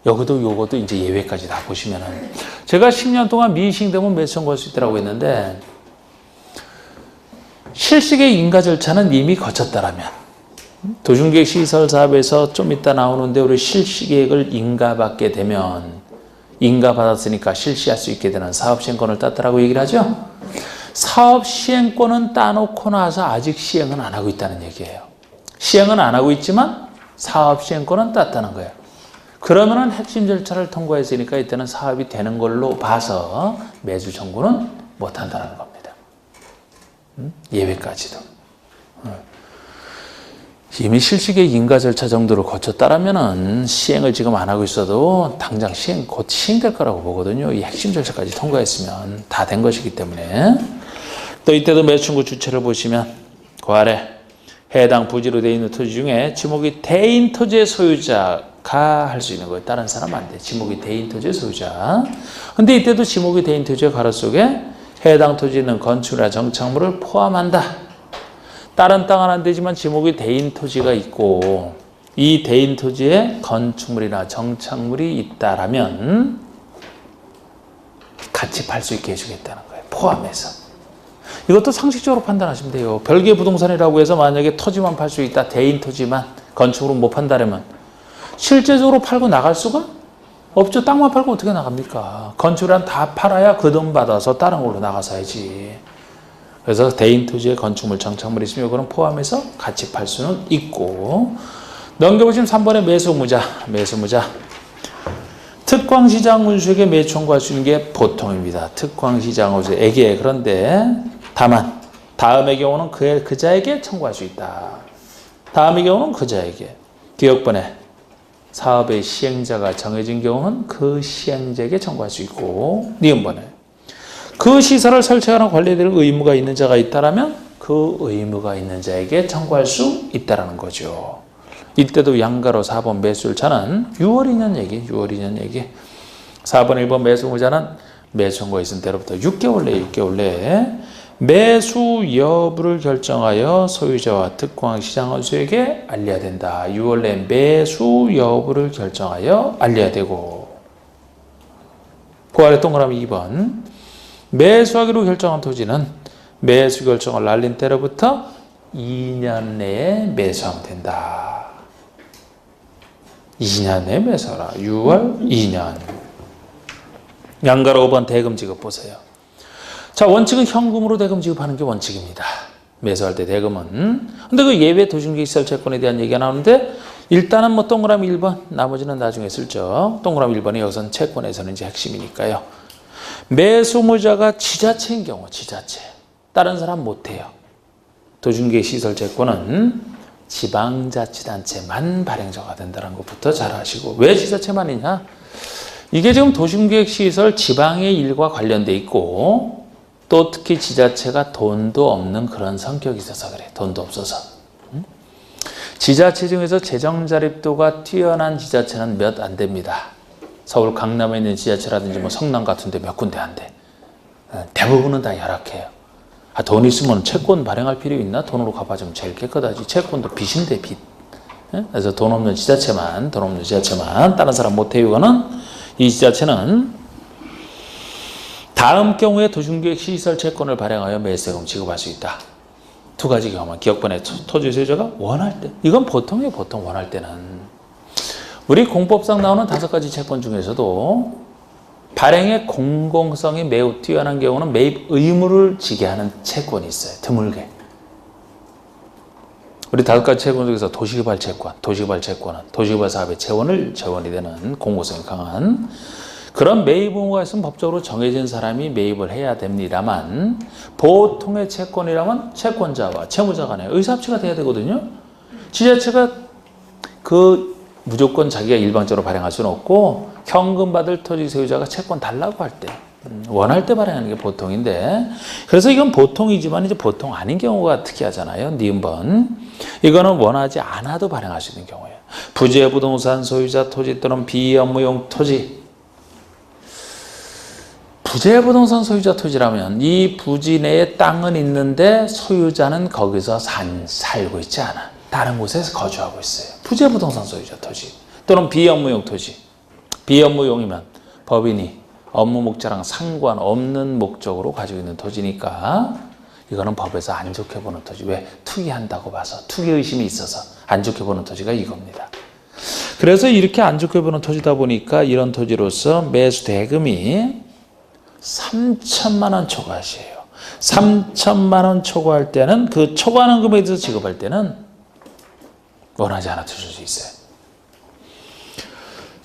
여기도 요것도 이제 예외까지 다 보시면은 제가 10년 동안 미싱되면 매수 청구할 수 있다고 했는데 실식의 인가 절차는 이미 거쳤다라면 도중계획 시설 사업에서 좀 이따 나오는데 우리 실시계획을 인가받게 되면 인가받았으니까 실시할 수 있게 되는 사업시행권을 땄다라고 얘기를 하죠. 사업시행권은 따놓고 나서 아직 시행은 안 하고 있다는 얘기예요. 시행은 안 하고 있지만 사업시행권은 땄다는 거예요. 그러면은 핵심 절차를 통과했으니까 이때는 사업이 되는 걸로 봐서 매수 청구는 못 한다는 겁니다. 예외까지도. 이미 실시계 인가 절차 정도를 거쳤다라면은 시행을 지금 안 하고 있어도 당장 곧 시행될 거라고 보거든요. 이 핵심 절차까지 통과했으면 다 된 것이기 때문에. 또 이때도 매수 청구 주체를 보시면 그 아래 해당 부지로 되어 있는 토지 중에 지목이 대인 토지의 소유자가 할 수 있는 거예요. 다른 사람 안 돼. 지목이 대인 토지의 소유자. 근데 이때도 지목이 대인 토지의 가로 속에 해당 토지에 있는 건축이나 정착물을 포함한다. 다른 땅은 안 되지만 지목이 대인 토지가 있고 이 대인 토지에 건축물이나 정착물이 있다라면 같이 팔 수 있게 해주겠다는 거예요. 포함해서. 이것도 상식적으로 판단하시면 돼요. 별개 부동산이라고 해서 만약에 토지만 팔 수 있다. 대인 토지만 건축으로 못 판다면 실제적으로 팔고 나갈 수가 없죠. 땅만 팔고 어떻게 나갑니까? 건축이란 다 팔아야 그 돈 받아서 다른 걸로 나가서야지. 그래서 대인 토지에 건축물, 정착물이 있으면 이거는 포함해서 같이 팔 수는 있고. 넘겨보시면 3번의 매수무자. 특광시장 운수에게 매수 청구할 수 있는 게 보통입니다. 특광시장 운수에게. 그런데 다만 다음의 경우는 그자에게 청구할 수 있다. 다음의 경우는 그자에게. 기억번에 사업의 시행자가 정해진 경우는 그 시행자에게 청구할 수 있고, 니은번에 그 시설을 설치하거나 관리될 의무가 있는 자가 있다라면 그 의무가 있는 자에게 청구할 수 있다라는 거죠. 이때도 양가로 4번 매수일차는 6월 2년 얘기. 4번 1번 매수무자는 매수 청구가 있은 때로부터 6개월 내에 매수 여부를 결정하여 소유자와 특광시장원수에게 알려야 된다. 6월 내에 매수 여부를 결정하여 알려야 되고. 그 아래 동그라미 2번. 매수하기로 결정한 토지는 매수 결정을 날린 때로부터 2년 내에 매수하면 된다. 2년 내에 매수하라. 6월 2년. 양가로 5번 대금 지급 보세요. 자, 원칙은 현금으로 대금 지급하는 게 원칙입니다. 매수할 때 대금은. 근데 그 예외 도중계시설 채권에 대한 얘기가 나오는데 일단은 뭐 동그라미 1번, 나머지는 나중에 쓸죠. 동그라미 1번이 여기선 채권에서는 이제 핵심이니까요. 매수무자가 지자체인 경우, 지자체. 다른 사람 못해요. 도중계시설 채권은 지방자치단체만 발행자가 된다는 것부터 잘 아시고. 왜 지자체만이냐? 이게 지금 도심계획시설 지방의 일과 관련돼 있고 또 특히 지자체가 돈도 없는 그런 성격이 있어서 그래. 돈도 없어서. 지자체 중에서 재정 자립도가 뛰어난 지자체는 몇 안 됩니다. 서울 강남에 있는 지자체라든지 뭐 성남 같은 데 몇 군데 안 돼. 대부분은 다 열악해요. 돈 있으면 채권 발행할 필요 있나? 돈으로 갚아주면 제일 깨끗하지. 채권도 빚인데 빚. 그래서 돈 없는 지자체만 다른 사람 못 해유거는 이 지자체는 다음 경우에 도중계획 시설 채권을 발행하여 매수세금 지급할 수 있다. 두 가지 경우만. 기억번에 토지 소유자가 원할 때. 이건 보통이에요. 보통 원할 때는. 우리 공법상 나오는 5가지 채권 중에서도 발행의 공공성이 매우 뛰어난 경우는 매입 의무를 지게 하는 채권이 있어요. 드물게. 우리 5가지 채권 중에서 도시개발 채권은 도시개발 사업의 재원이 되는 공공성이 강한 그런 매입 의무가 있으면 법적으로 정해진 사람이 매입을 해야 됩니다만 보통의 채권이라면 채권자와 채무자 간에 의사합치가 돼야 되거든요. 지자체가 무조건 자기가 일방적으로 발행할 수는 없고 현금 받을 토지 소유자가 채권 달라고 할 때 원할 때 발행하는 게 보통인데 그래서 이건 보통이지만 이제 보통 아닌 경우가 특이하잖아요. 니은번. 이거는 원하지 않아도 발행할 수 있는 경우예요. 부재 부동산 소유자 토지 또는 비업무용 토지. 부재 부동산 소유자 토지라면 이 부지 내에 땅은 있는데 소유자는 거기서 살고 있지 않아. 다른 곳에서 거주하고 있어요. 부재 부동산 소유자 토지 또는 비업무용 토지. 비업무용이면 법인이 업무 목적랑 상관없는 목적으로 가지고 있는 토지니까 이거는 법에서 안 좋게 보는 토지. 왜? 투기한다고 봐서 투기 의심이 있어서 안 좋게 보는 토지가 이겁니다. 그래서 이렇게 안 좋게 보는 토지다 보니까 이런 토지로서 매수 대금이 3천만 원 초과하시에요. 3천만 원 초과할 때는 그 초과하는 금액에 대해서 지급할 때는 원하지 않아도 줄 수 있어요.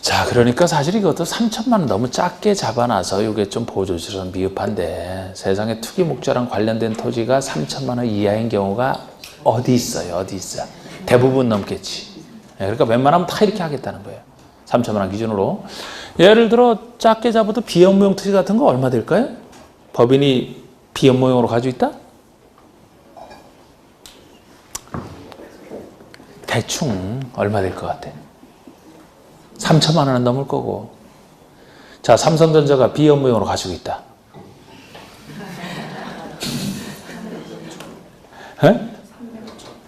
자, 그러니까 사실 이것도 3천만 원 너무 작게 잡아놔서 이게 좀 보조처럼 미흡한데 세상에 투기 목적랑 관련된 토지가 3천만 원 이하인 경우가 어디 있어요? 어디 있어요? 대부분 넘겠지. 그러니까 웬만하면 다 이렇게 하겠다는 거예요. 3천만 원 기준으로. 예를 들어 작게 잡아도 비업무용 토지 같은 거 얼마 될까요? 법인이 비업무용으로 가지고 있다? 대충 얼마 될 것 같아? 3천만 원은 넘을 거고. 자, 삼성전자가 비업무용으로 가지고 있다.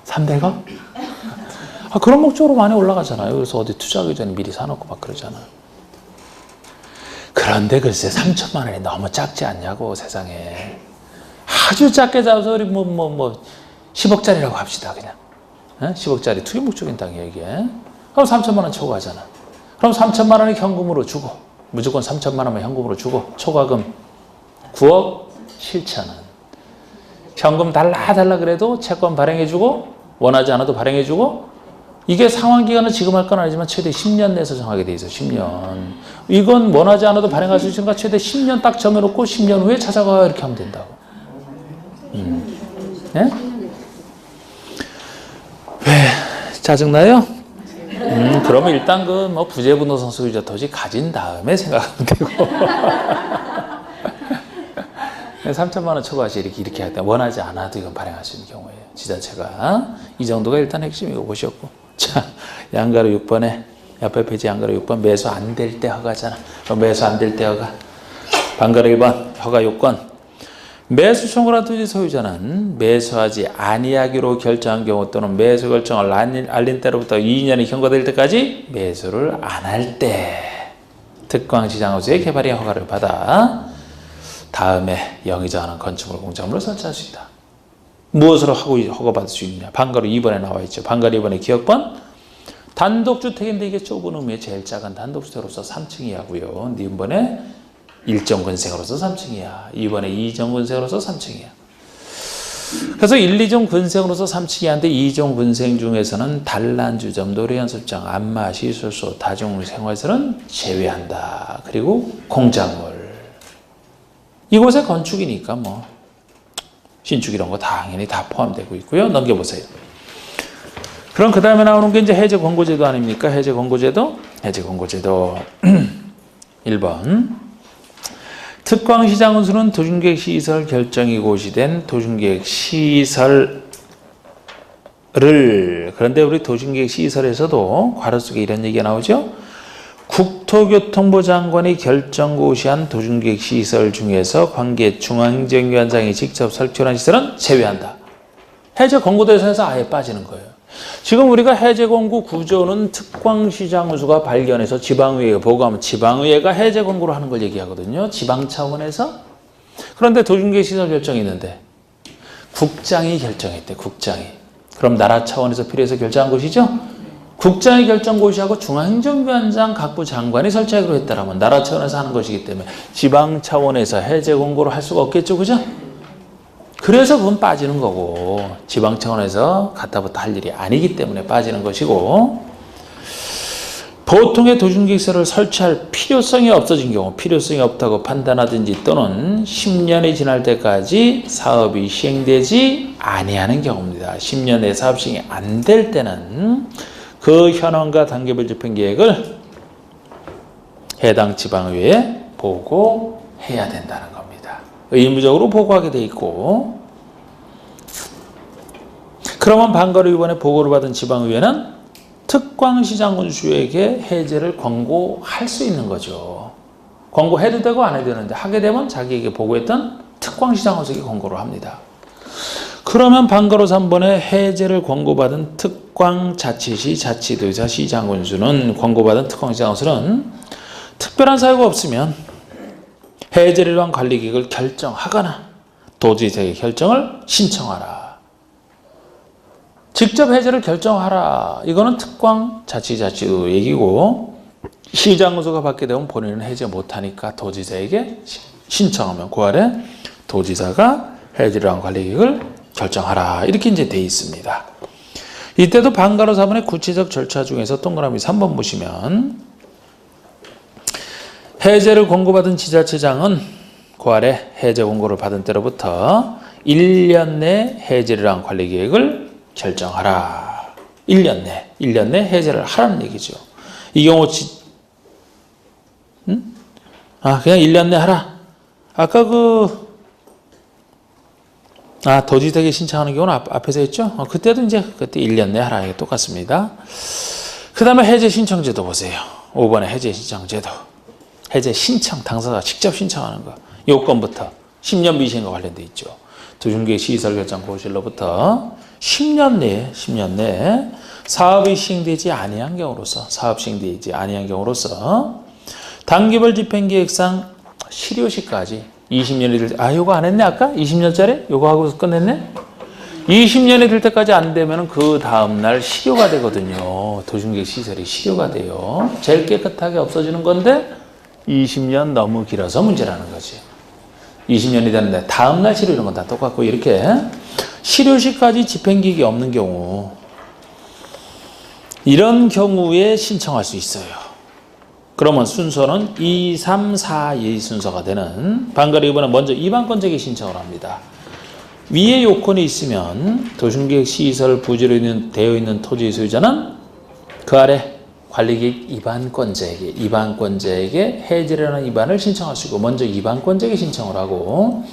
300억? 그런 목적으로 많이 올라가잖아요. 그래서 어디 투자하기 전에 미리 사놓고 막 그러잖아. 그런데 글쎄 3천만 원이 너무 작지 않냐고 세상에. 아주 작게 잡아서 우리 10억짜리라고 합시다 그냥. 10억짜리 투기 목적인 땅이야 이게. 그럼 3천만 원 초과하잖아. 그럼 3천만 원이 현금으로 주고 무조건 3천만 원만 현금으로 주고 초과금 9억 7천 원. 현금 달라 그래도 채권 발행해주고 원하지 않아도 발행해주고 이게 상환기간은 지금 할 건 아니지만 최대 10년 내에서 정하게 돼 있어. 10년. 이건 원하지 않아도 발행할 수 있으니까 최대 10년 딱 정해놓고 10년 후에 찾아가 이렇게 하면 된다고. 네? 왜 짜증나요? 그러면 일단 그 부재분노성 소유자 토지 가진 다음에 생각하면 되고 3천만 원 초과시 이렇게 할 때 원하지 않아도 이건 발행할 수 있는 경우예요. 지자체가 이 정도가 일단 핵심이고 보셨고. 자, 양가로 6번에 옆에 페이지 양가로 6번 매수 안 될 때 허가잖아. 그럼 매수 안 될 때 허가. 반가로 1번 허가 요건. 매수 청구한 토지 소유자는 매수하지 아니하기로 결정한 경우 또는 매수 결정을 알린 때로부터 2년이 경과될 때까지 매수를 안 할 때 특광시장호수의 개발이 허가를 받아 다음에 영의정하는 건축물 공작물을 설치할 수 있다. 무엇으로 허가받을 수 있느냐? 반가로 2번에 나와 있죠. 반가로 2번의 기억번. 단독주택인데 이게 좁은 의미의 제일 작은 단독주택으로서 3층이하고요. 니은번에 1정 근생으로서 3층이야. 2번에 2정 근생으로서 3층이야. 그래서 1, 2정 근생으로서 3층이한데 2정 근생 중에서는 단란주점, 노래연습장, 안마, 시술소, 다중생활시설은 제외한다. 그리고 공작물. 이곳의 건축이니까 신축 이런 거 당연히 다 포함되고 있고요. 넘겨보세요. 그럼 그 다음에 나오는 게 이제 해제 권고제도 아닙니까? 해제 권고제도 1번. 특광시장 운수는 도중계획 시설 결정이 고시된 도중계획 시설을 그런데 우리 도중계획 시설에서도 괄호 속에 이런 얘기가 나오죠. 국토교통부 장관이 결정 고시한 도중계획 시설 중에서 관계 중앙행정위원장이 직접 설치한 시설은 제외한다. 해제 권고 대상에서 아예 빠지는 거예요. 지금 우리가 해제 권고 구조는 특광시장 운수가 발견해서 지방의회에 보고하면 지방의회가 해제 권고를 하는 걸 얘기하거든요. 지방 차원에서. 그런데 도중계획 시설 결정이 있는데 국장이 결정했대. 국장이. 그럼 나라 차원에서 필요해서 결정한 것이죠. 국장이 결정 고시하고 중앙행정위원장 각부 장관이 설치하기로 했다라면 나라 차원에서 하는 것이기 때문에 지방 차원에서 해제 권고를 할 수가 없겠죠. 그죠? 그래서 그건 빠지는 거고 지방 차원에서 갔다부터 할 일이 아니기 때문에 빠지는 것이고 보통의 도중계획시설을 설치할 필요성이 없어진 경우 필요성이 없다고 판단하든지 또는 10년이 지날 때까지 사업이 시행되지 아니하는 경우입니다. 10년 내 사업 시행이 안 될 때는 그 현황과 단계별 집행계획을 해당 지방의회에 보고해야 된다는 겁니다. 의무적으로 보고하게 돼 있고 그러면 반가로 이번에 보고를 받은 지방의회는 특광시장 운수에게 해제를 권고할 수 있는 거죠. 권고해도 되고 안 해도 되는데 하게 되면 자기에게 보고했던 특광시장 운수에게 권고를 합니다. 그러면 반가로 3번에 해제를 권고받은 특광자치시, 자치도지사, 시장군수는 권고받은 특광시장군수는 특별한 사유가 없으면 해제를 위한 관리계획을 결정하거나 도지사에게 결정을 신청하라. 직접 해제를 결정하라. 이거는 특광자치자치도 얘기고 시장구소가 받게 되면 본인은 해제 못하니까 도지사에게 신청하면 그 아래 도지사가 해제를 위한 관리계획을 결정하라. 이렇게 이제 돼 있습니다. 이때도 방가로 4번의 구체적 절차 중에서 동그라미 3번 보시면 해제를 권고받은 지자체장은 그 아래 해제 권고를 받은 때로부터 1년 내 해제를 위한 관리계획을 결정하라. 1년 내 해제를 하라는 얘기죠. 이 경우 그냥 1년 내 하라. 아까 도지사에게 신청하는 경우는 앞에서 했죠? 그때도 그때 1년 내 하라. 이게 똑같습니다. 그 다음에 해제 신청제도 보세요. 5번에 해제 신청제도. 해제 신청, 당사자가 직접 신청하는 거. 요건부터 10년 미시행과 관련돼 있죠. 도중계획 시설 결정 고시로부터 10년 내에 사업이 시행되지 아니한 경우로서 단기별 집행계획상 실효시까지 20년이 요거 안 했네 아까? 20년짜리? 요거 하고 끝냈네? 20년이 될 때까지 안 되면 그 다음날 실효가 되거든요. 도중계획 시설이 실효가 돼요. 제일 깨끗하게 없어지는 건데 20년 너무 길어서 문제라는 거지. 20년이 되는데 다음날 실효 이런 건 다 똑같고 이렇게 실효시까지 집행기획이 없는 경우 이런 경우에 신청할 수 있어요. 그러면 순서는 2, 3, 4, 2 순서가 되는 방가로 이번에 먼저 이반권제계 신청을 합니다. 위에 요건이 있으면 도중계획 시설 부지로 되어 있는 토지의 소유자는 그 아래 관리계획 이반권자에게 해제라는 이반을 신청할 수 있고 먼저 이반권자에게 신청을 하고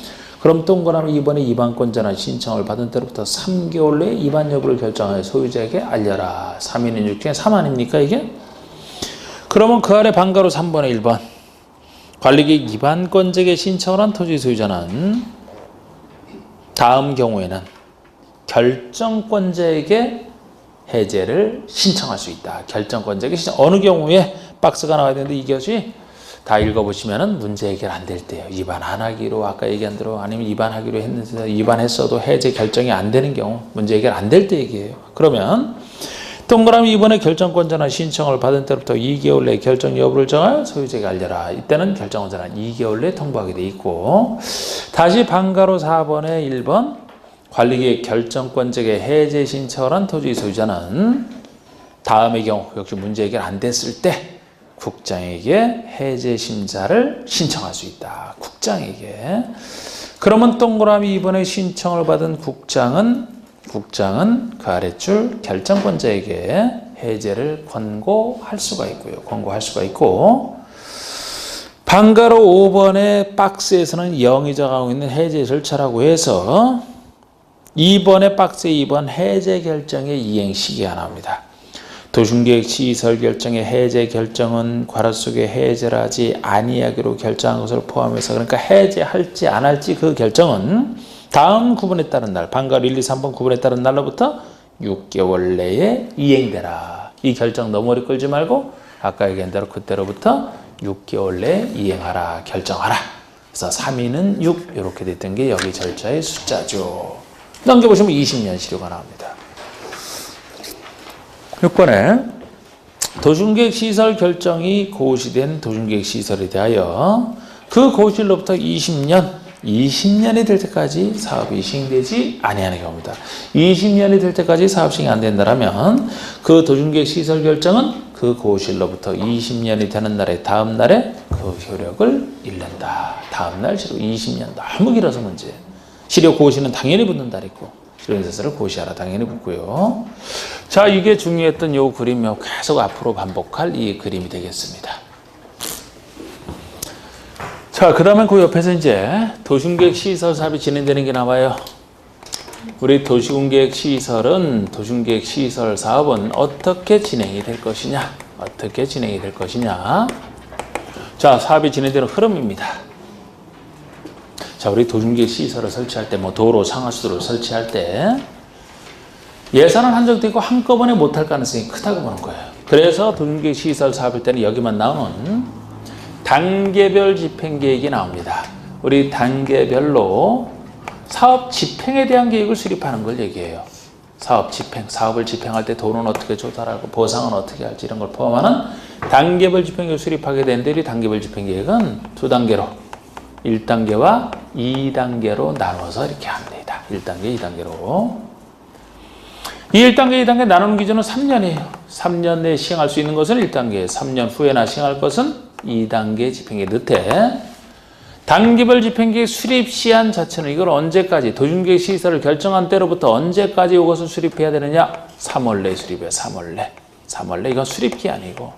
그럼 동그라미 이번에 이반권자는 신청을 받은 때로부터 3개월 내에 이반 여부를 결정하여 소유자에게 알려라. 3인은 6 중에 3 아닙니까 이게? 그러면 그 아래 방가로 3번에 1번 관리계획 이반권자에게 신청을 한 토지 소유자는 다음 경우에는 결정권자에게 해제를 신청할 수 있다. 결정권자에게 신청. 어느 경우에 박스가 나와야 되는데 이것이 다 읽어보시면은 문제 해결 안 될 때요. 입안 안 하기로 아까 얘기한 대로 아니면 입안하기로 했는데 입안했어도 해제 결정이 안 되는 경우 문제 해결 안 될 때 얘기해요. 그러면 동그라미 이번에 결정권자는 신청을 받은 때부터 2개월 내에 결정 여부를 정하여 소유자에게 알려라. 이때는 결정권자는 2개월 내에 통보하게 돼 있고 다시 방가로 4번에 1번 관리계획 결정권자에게 해제 신청을 한 토지 소유자는 다음의 경우 역시 문제 해결 안 됐을 때 국장에게 해제 심사를 신청할 수 있다. 국장에게. 그러면 동그라미 이번에 신청을 받은 국장은 그 아랫줄 결정권자에게 해제를 권고할 수가 있고 방가로 5번의 박스에서는 영이 적하고 있는 해제 절차라고 해서 2번의 박스에 2번 해제 결정의 이행 시기가 나옵니다. 도중계획 시설 결정의 해제 결정은 괄호 속에 해제를 하지 아니하기로 결정한 것을 포함해서 그러니까 해제할지 안 할지 그 결정은 다음 구분에 따른 날 방가로 1, 2, 3번 구분에 따른 날로부터 6개월 내에 이행되라. 이 결정 너무 오래 끌지 말고 아까 얘기한 대로 그때로부터 6개월 내에 이행하라. 결정하라. 그래서 3위는 6 이렇게 됐던 게 여기 절차의 숫자죠. 넘겨보시면 20년 실효가 나옵니다. 6번에 도중계획 시설 결정이 고시된 도중계획 시설에 대하여 그 고시로부터 20년이 될 때까지 사업이 시행되지 아니하는 경우입니다. 20년이 될 때까지 사업 시행이 안 된다면 그 도중계획 시설 결정은 그 고시로부터 20년이 되는 날에 다음 날에 그 효력을 잃는다. 다음 날 실효 20년 너무 길어서 문제. 실효 고시는 당연히 붙는 날 있고 실효인사서를 고시하라 당연히 붙고요. 자, 이게 중요했던 요 그림이 계속 앞으로 반복할 이 그림이 되겠습니다. 자, 그 다음에 그 옆에서 이제 도중계획 시설 사업이 진행되는 게 나와요. 우리 도시공계획 시설은 도중계획 시설 사업은 어떻게 진행이 될 것이냐? 자, 사업이 진행되는 흐름입니다. 자, 우리 도중계획 시설을 설치할 때, 도로, 상하수도를 설치할 때 예산은 한정되어 있고 한꺼번에 못할 가능성이 크다고 보는 거예요. 그래서 도중계획 시설 사업일 때는 여기만 나오는 단계별 집행계획이 나옵니다. 우리 단계별로 사업 집행에 대한 계획을 수립하는 걸 얘기해요. 사업 집행, 사업을 집행할 때 돈은 어떻게 조달하고 보상은 어떻게 할지 이런 걸 포함하는 단계별 집행계획을 수립하게 되는데 이 단계별 집행계획은 두 단계로 1단계와 2단계로 나눠서 이렇게 합니다. 1단계, 2단계로. 이 1단계, 2단계 나누는 기준은 3년이에요. 3년 내에 시행할 수 있는 것은 1단계, 3년 후에나 시행할 것은 2단계 집행계획 늦에 단계별 집행계획 수립 시한 자체는 이걸 언제까지 도중계획 시설을 결정한 때로부터 언제까지 이것을 수립해야 되느냐? 3월 내에 수립해요. 3월 내. 3월 내. 이건 수립기한이고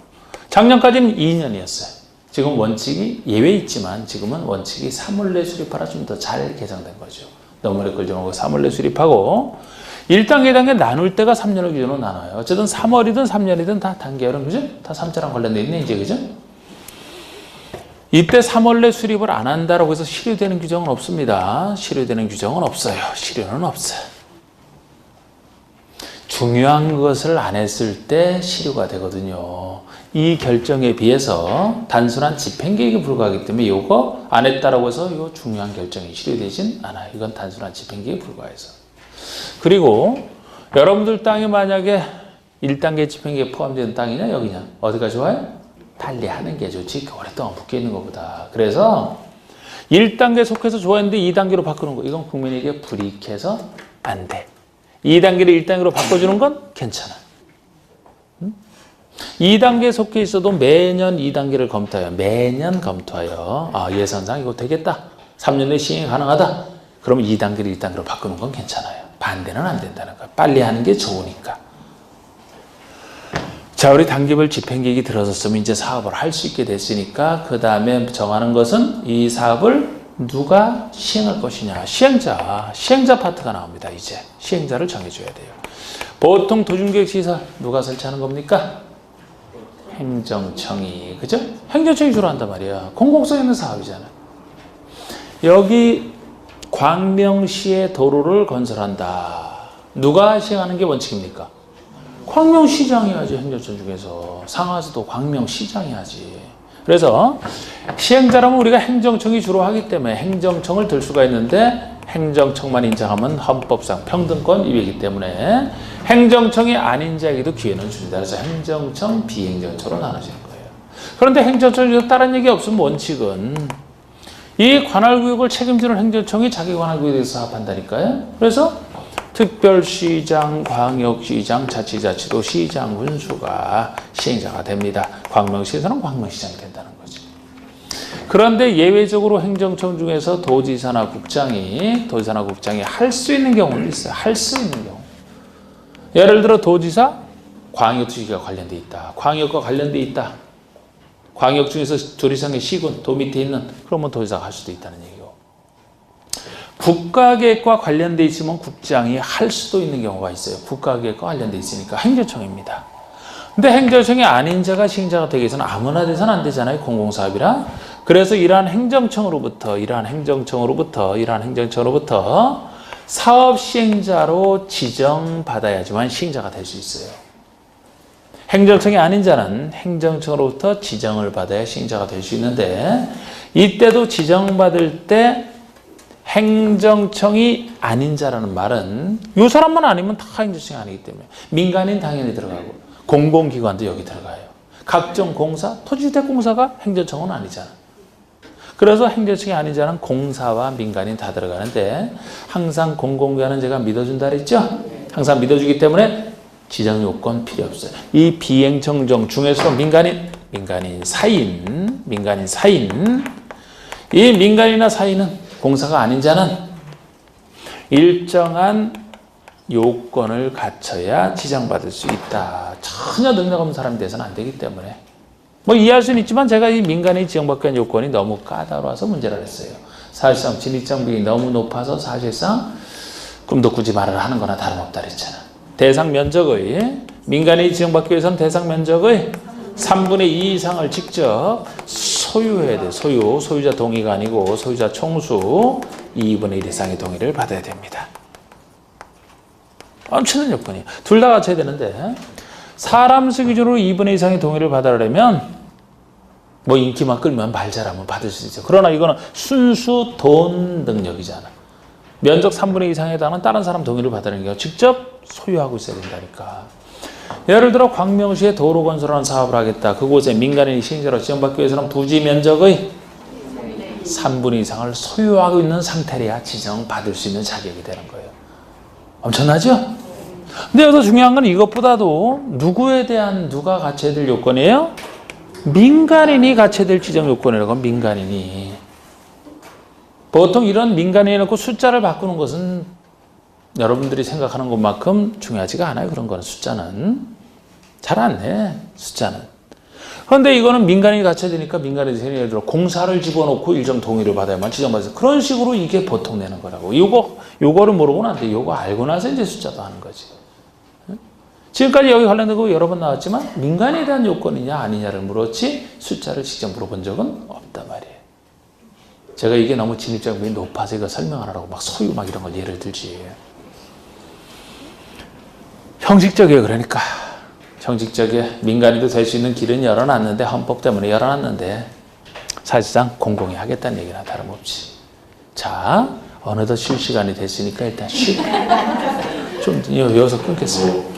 작년까지는 2년이었어요. 지금 원칙이 예외 있지만 지금은 원칙이 3월 내 수립하라 좀 더 잘 개정된 거죠. 너무 오래 걸지 말고 3월 내 수립하고 1단계, 2단계 나눌 때가 3년을 기준으로 나눠요. 어쨌든 3월이든 3년이든 다 단계열은 그죠? 다 3자랑 관련돼 있네 이제 그죠? 이때 3월 내 수립을 안 한다라고 해서 실효되는 규정은 없습니다. 실효되는 규정은 없어요. 실효는 없어요. 중요한 것을 안 했을 때 실효가 되거든요. 이 결정에 비해서 단순한 집행계획에 불과하기 때문에 이거 안 했다라고 해서 이거 중요한 결정이 실효되진 않아요. 이건 단순한 집행계획에 불과해서. 그리고 여러분들 땅이 만약에 1단계 집행계획에 포함되는 땅이냐 여기냐 어디가 좋아요? 달리 하는 게 좋지 오랫동안 묶여있는 것보다. 그래서 1단계에 속해서 좋아했는데 2단계로 바꾸는 거 이건 국민에게 불이익해서 안 돼. 2단계를 1단계로 바꿔주는 건 괜찮아. 2단계에 속해 있어도 매년 2단계를 검토해요. 매년 검토해요. 아, 예산상 이거 되겠다. 3년 내에 시행이 가능하다. 그럼 2단계를 1단계로 바꾸는 건 괜찮아요. 반대는 안 된다는 거예요. 빨리 하는 게 좋으니까. 자, 우리 단계별 집행계획이 들어섰으면 이제 사업을 할 수 있게 됐으니까 그 다음에 정하는 것은 이 사업을 누가 시행할 것이냐. 시행자 파트가 나옵니다. 이제 시행자를 정해줘야 돼요. 보통 도중계획시설 누가 설치하는 겁니까? 행정청이, 그죠? 행정청이 주로 한단 말이야. 공공성 있는 사업이잖아. 여기 광명시의 도로를 건설한다. 누가 시행하는 게 원칙입니까? 광명시장이 하지. 행정청 중에서 상하수도 광명시장이 하지. 그래서 시행자라면 우리가 행정청이 주로 하기 때문에 행정청을 들 수가 있는데 행정청만 인정하면 헌법상 평등권 위배이기 때문에 행정청이 아닌 자에게도 기회는 줍니다. 그래서 행정청, 비행정청으로 나눠지는 거예요. 그런데 행정청에서 다른 얘기 없으면 원칙은 이 관할구역을 책임지는 행정청이 자기 관할구역에 대해서 사업한다니까요. 그래서 특별시장, 광역시장, 자치자치도 시장 군수가 시행자가 됩니다. 광명시에서는 광명시장이 된다는 거죠. 그런데 예외적으로 행정청 중에서 도지사나 국장이 할 수 있는 경우는 있어요. 할 수 있는 경우. 예를 들어 도지사, 광역시가 관련돼 있다. 광역과 관련돼 있다. 광역 중에서 도 이상의 시군, 도 밑에 있는 그러면 도지사가 할 수도 있다는 얘기고. 국가계획과 관련돼 있으면 국장이 할 수도 있는 경우가 있어요. 국가계획과 관련돼 있으니까 행정청입니다. 근데 행정청이 아닌 자가 시행자가 되기 위해서는 아무나 돼서는 안 되잖아요. 공공사업이라. 그래서 이러한 행정청으로부터 사업 시행자로 지정받아야지만 시행자가 될 수 있어요. 행정청이 아닌 자는 행정청으로부터 지정을 받아야 시행자가 될 수 있는데 이때도 지정받을 때 행정청이 아닌 자라는 말은 이 사람만 아니면 다 행정청이 아니기 때문에 민간인 당연히 들어가고 공공기관도 여기 들어가요. 각종 공사, 토지주택공사가 행정청은 아니잖아. 그래서 행정청이 아닌 자는 공사와 민간인 다 들어가는데 항상 공공기관은 제가 믿어준다 그랬죠? 항상 믿어주기 때문에 지정 요건 필요 없어요. 이 비행청정 중에서 민간인 사인, 이 민간이나 사인은 공사가 아닌 자는 일정한 요건을 갖춰야 지정받을 수 있다. 전혀 능력 없는 사람이 돼서는 안 되기 때문에 뭐 이해할 수는 있지만 제가 이 민간인이 지정받기 위한 요건이 너무 까다로워서 문제를 했어요. 사실상 진입장 비율이 너무 높아서 사실상 꿈도 꾸지 말아라 하는 거나 다름없다 그랬잖아. 대상 면적의 민간인이 지정받기 위해서는 대상 면적의 3분의 2 이상을 직접 소유해야 돼. 소유자 동의가 아니고 소유자 총수 2분의 1 이상의 동의를 받아야 됩니다. 엄청난 요건이에요. 둘 다 갖춰야 되는데 사람 수 기준으로 2분의 1 이상의 동의를 받으려면 뭐 인기만 끌면 말 잘하면 받을 수 있죠. 그러나 이거는 순수 돈 능력이잖아. 면적 3분의 2 이상에 해당하는 다른 사람 동의를 받는 경우 직접 소유하고 있어야 된다니까. 예를 들어 광명시에 도로 건설하는 사업을 하겠다. 그곳에 민간인이 시행자로 지정받기 위해서는 부지 면적의 3분의 2 이상을 소유하고 있는 상태래야 지정받을 수 있는 자격이 되는 거예요. 엄청나죠? 근데 여기서 중요한 건 이것보다도 누가 갖춰야 될 요건이에요? 민간인이 갖춰야 될 지정 요건이라고 하면 민간인이. 보통 이런 민간인이 놓고 숫자를 바꾸는 것은 여러분들이 생각하는 것만큼 중요하지가 않아요. 그런 거는 숫자는. 잘 안 해. 숫자는. 그런데 이거는 민간인이 갖춰야 되니까 민간인이 예를 들어 공사를 집어넣고 일정 동의를 받아야만 지정받아서 그런 식으로 이게 보통 내는 거라고. 요거를 모르고는 안 돼. 요거 알고 나서 이제 숫자도 하는 거지. 지금까지 여기 관련된 거 여러 번 나왔지만 민간에 대한 요건이냐 아니냐를 물었지 숫자를 직접 물어본 적은 없단 말이에요. 제가 이게 너무 진입장벽이 높아서 이거 설명하라고 막 소유 막 이런 걸 예를 들지. 형식적이에요. 그러니까 형식적에 민간인도 될 수 있는 길은 열어놨는데 헌법 때문에 열어놨는데 사실상 공공이 하겠다는 얘기나 다름없지. 자, 어느덧 쉴 시간이 됐으니까 일단 쉬고 좀 여기서 끊겠습니다.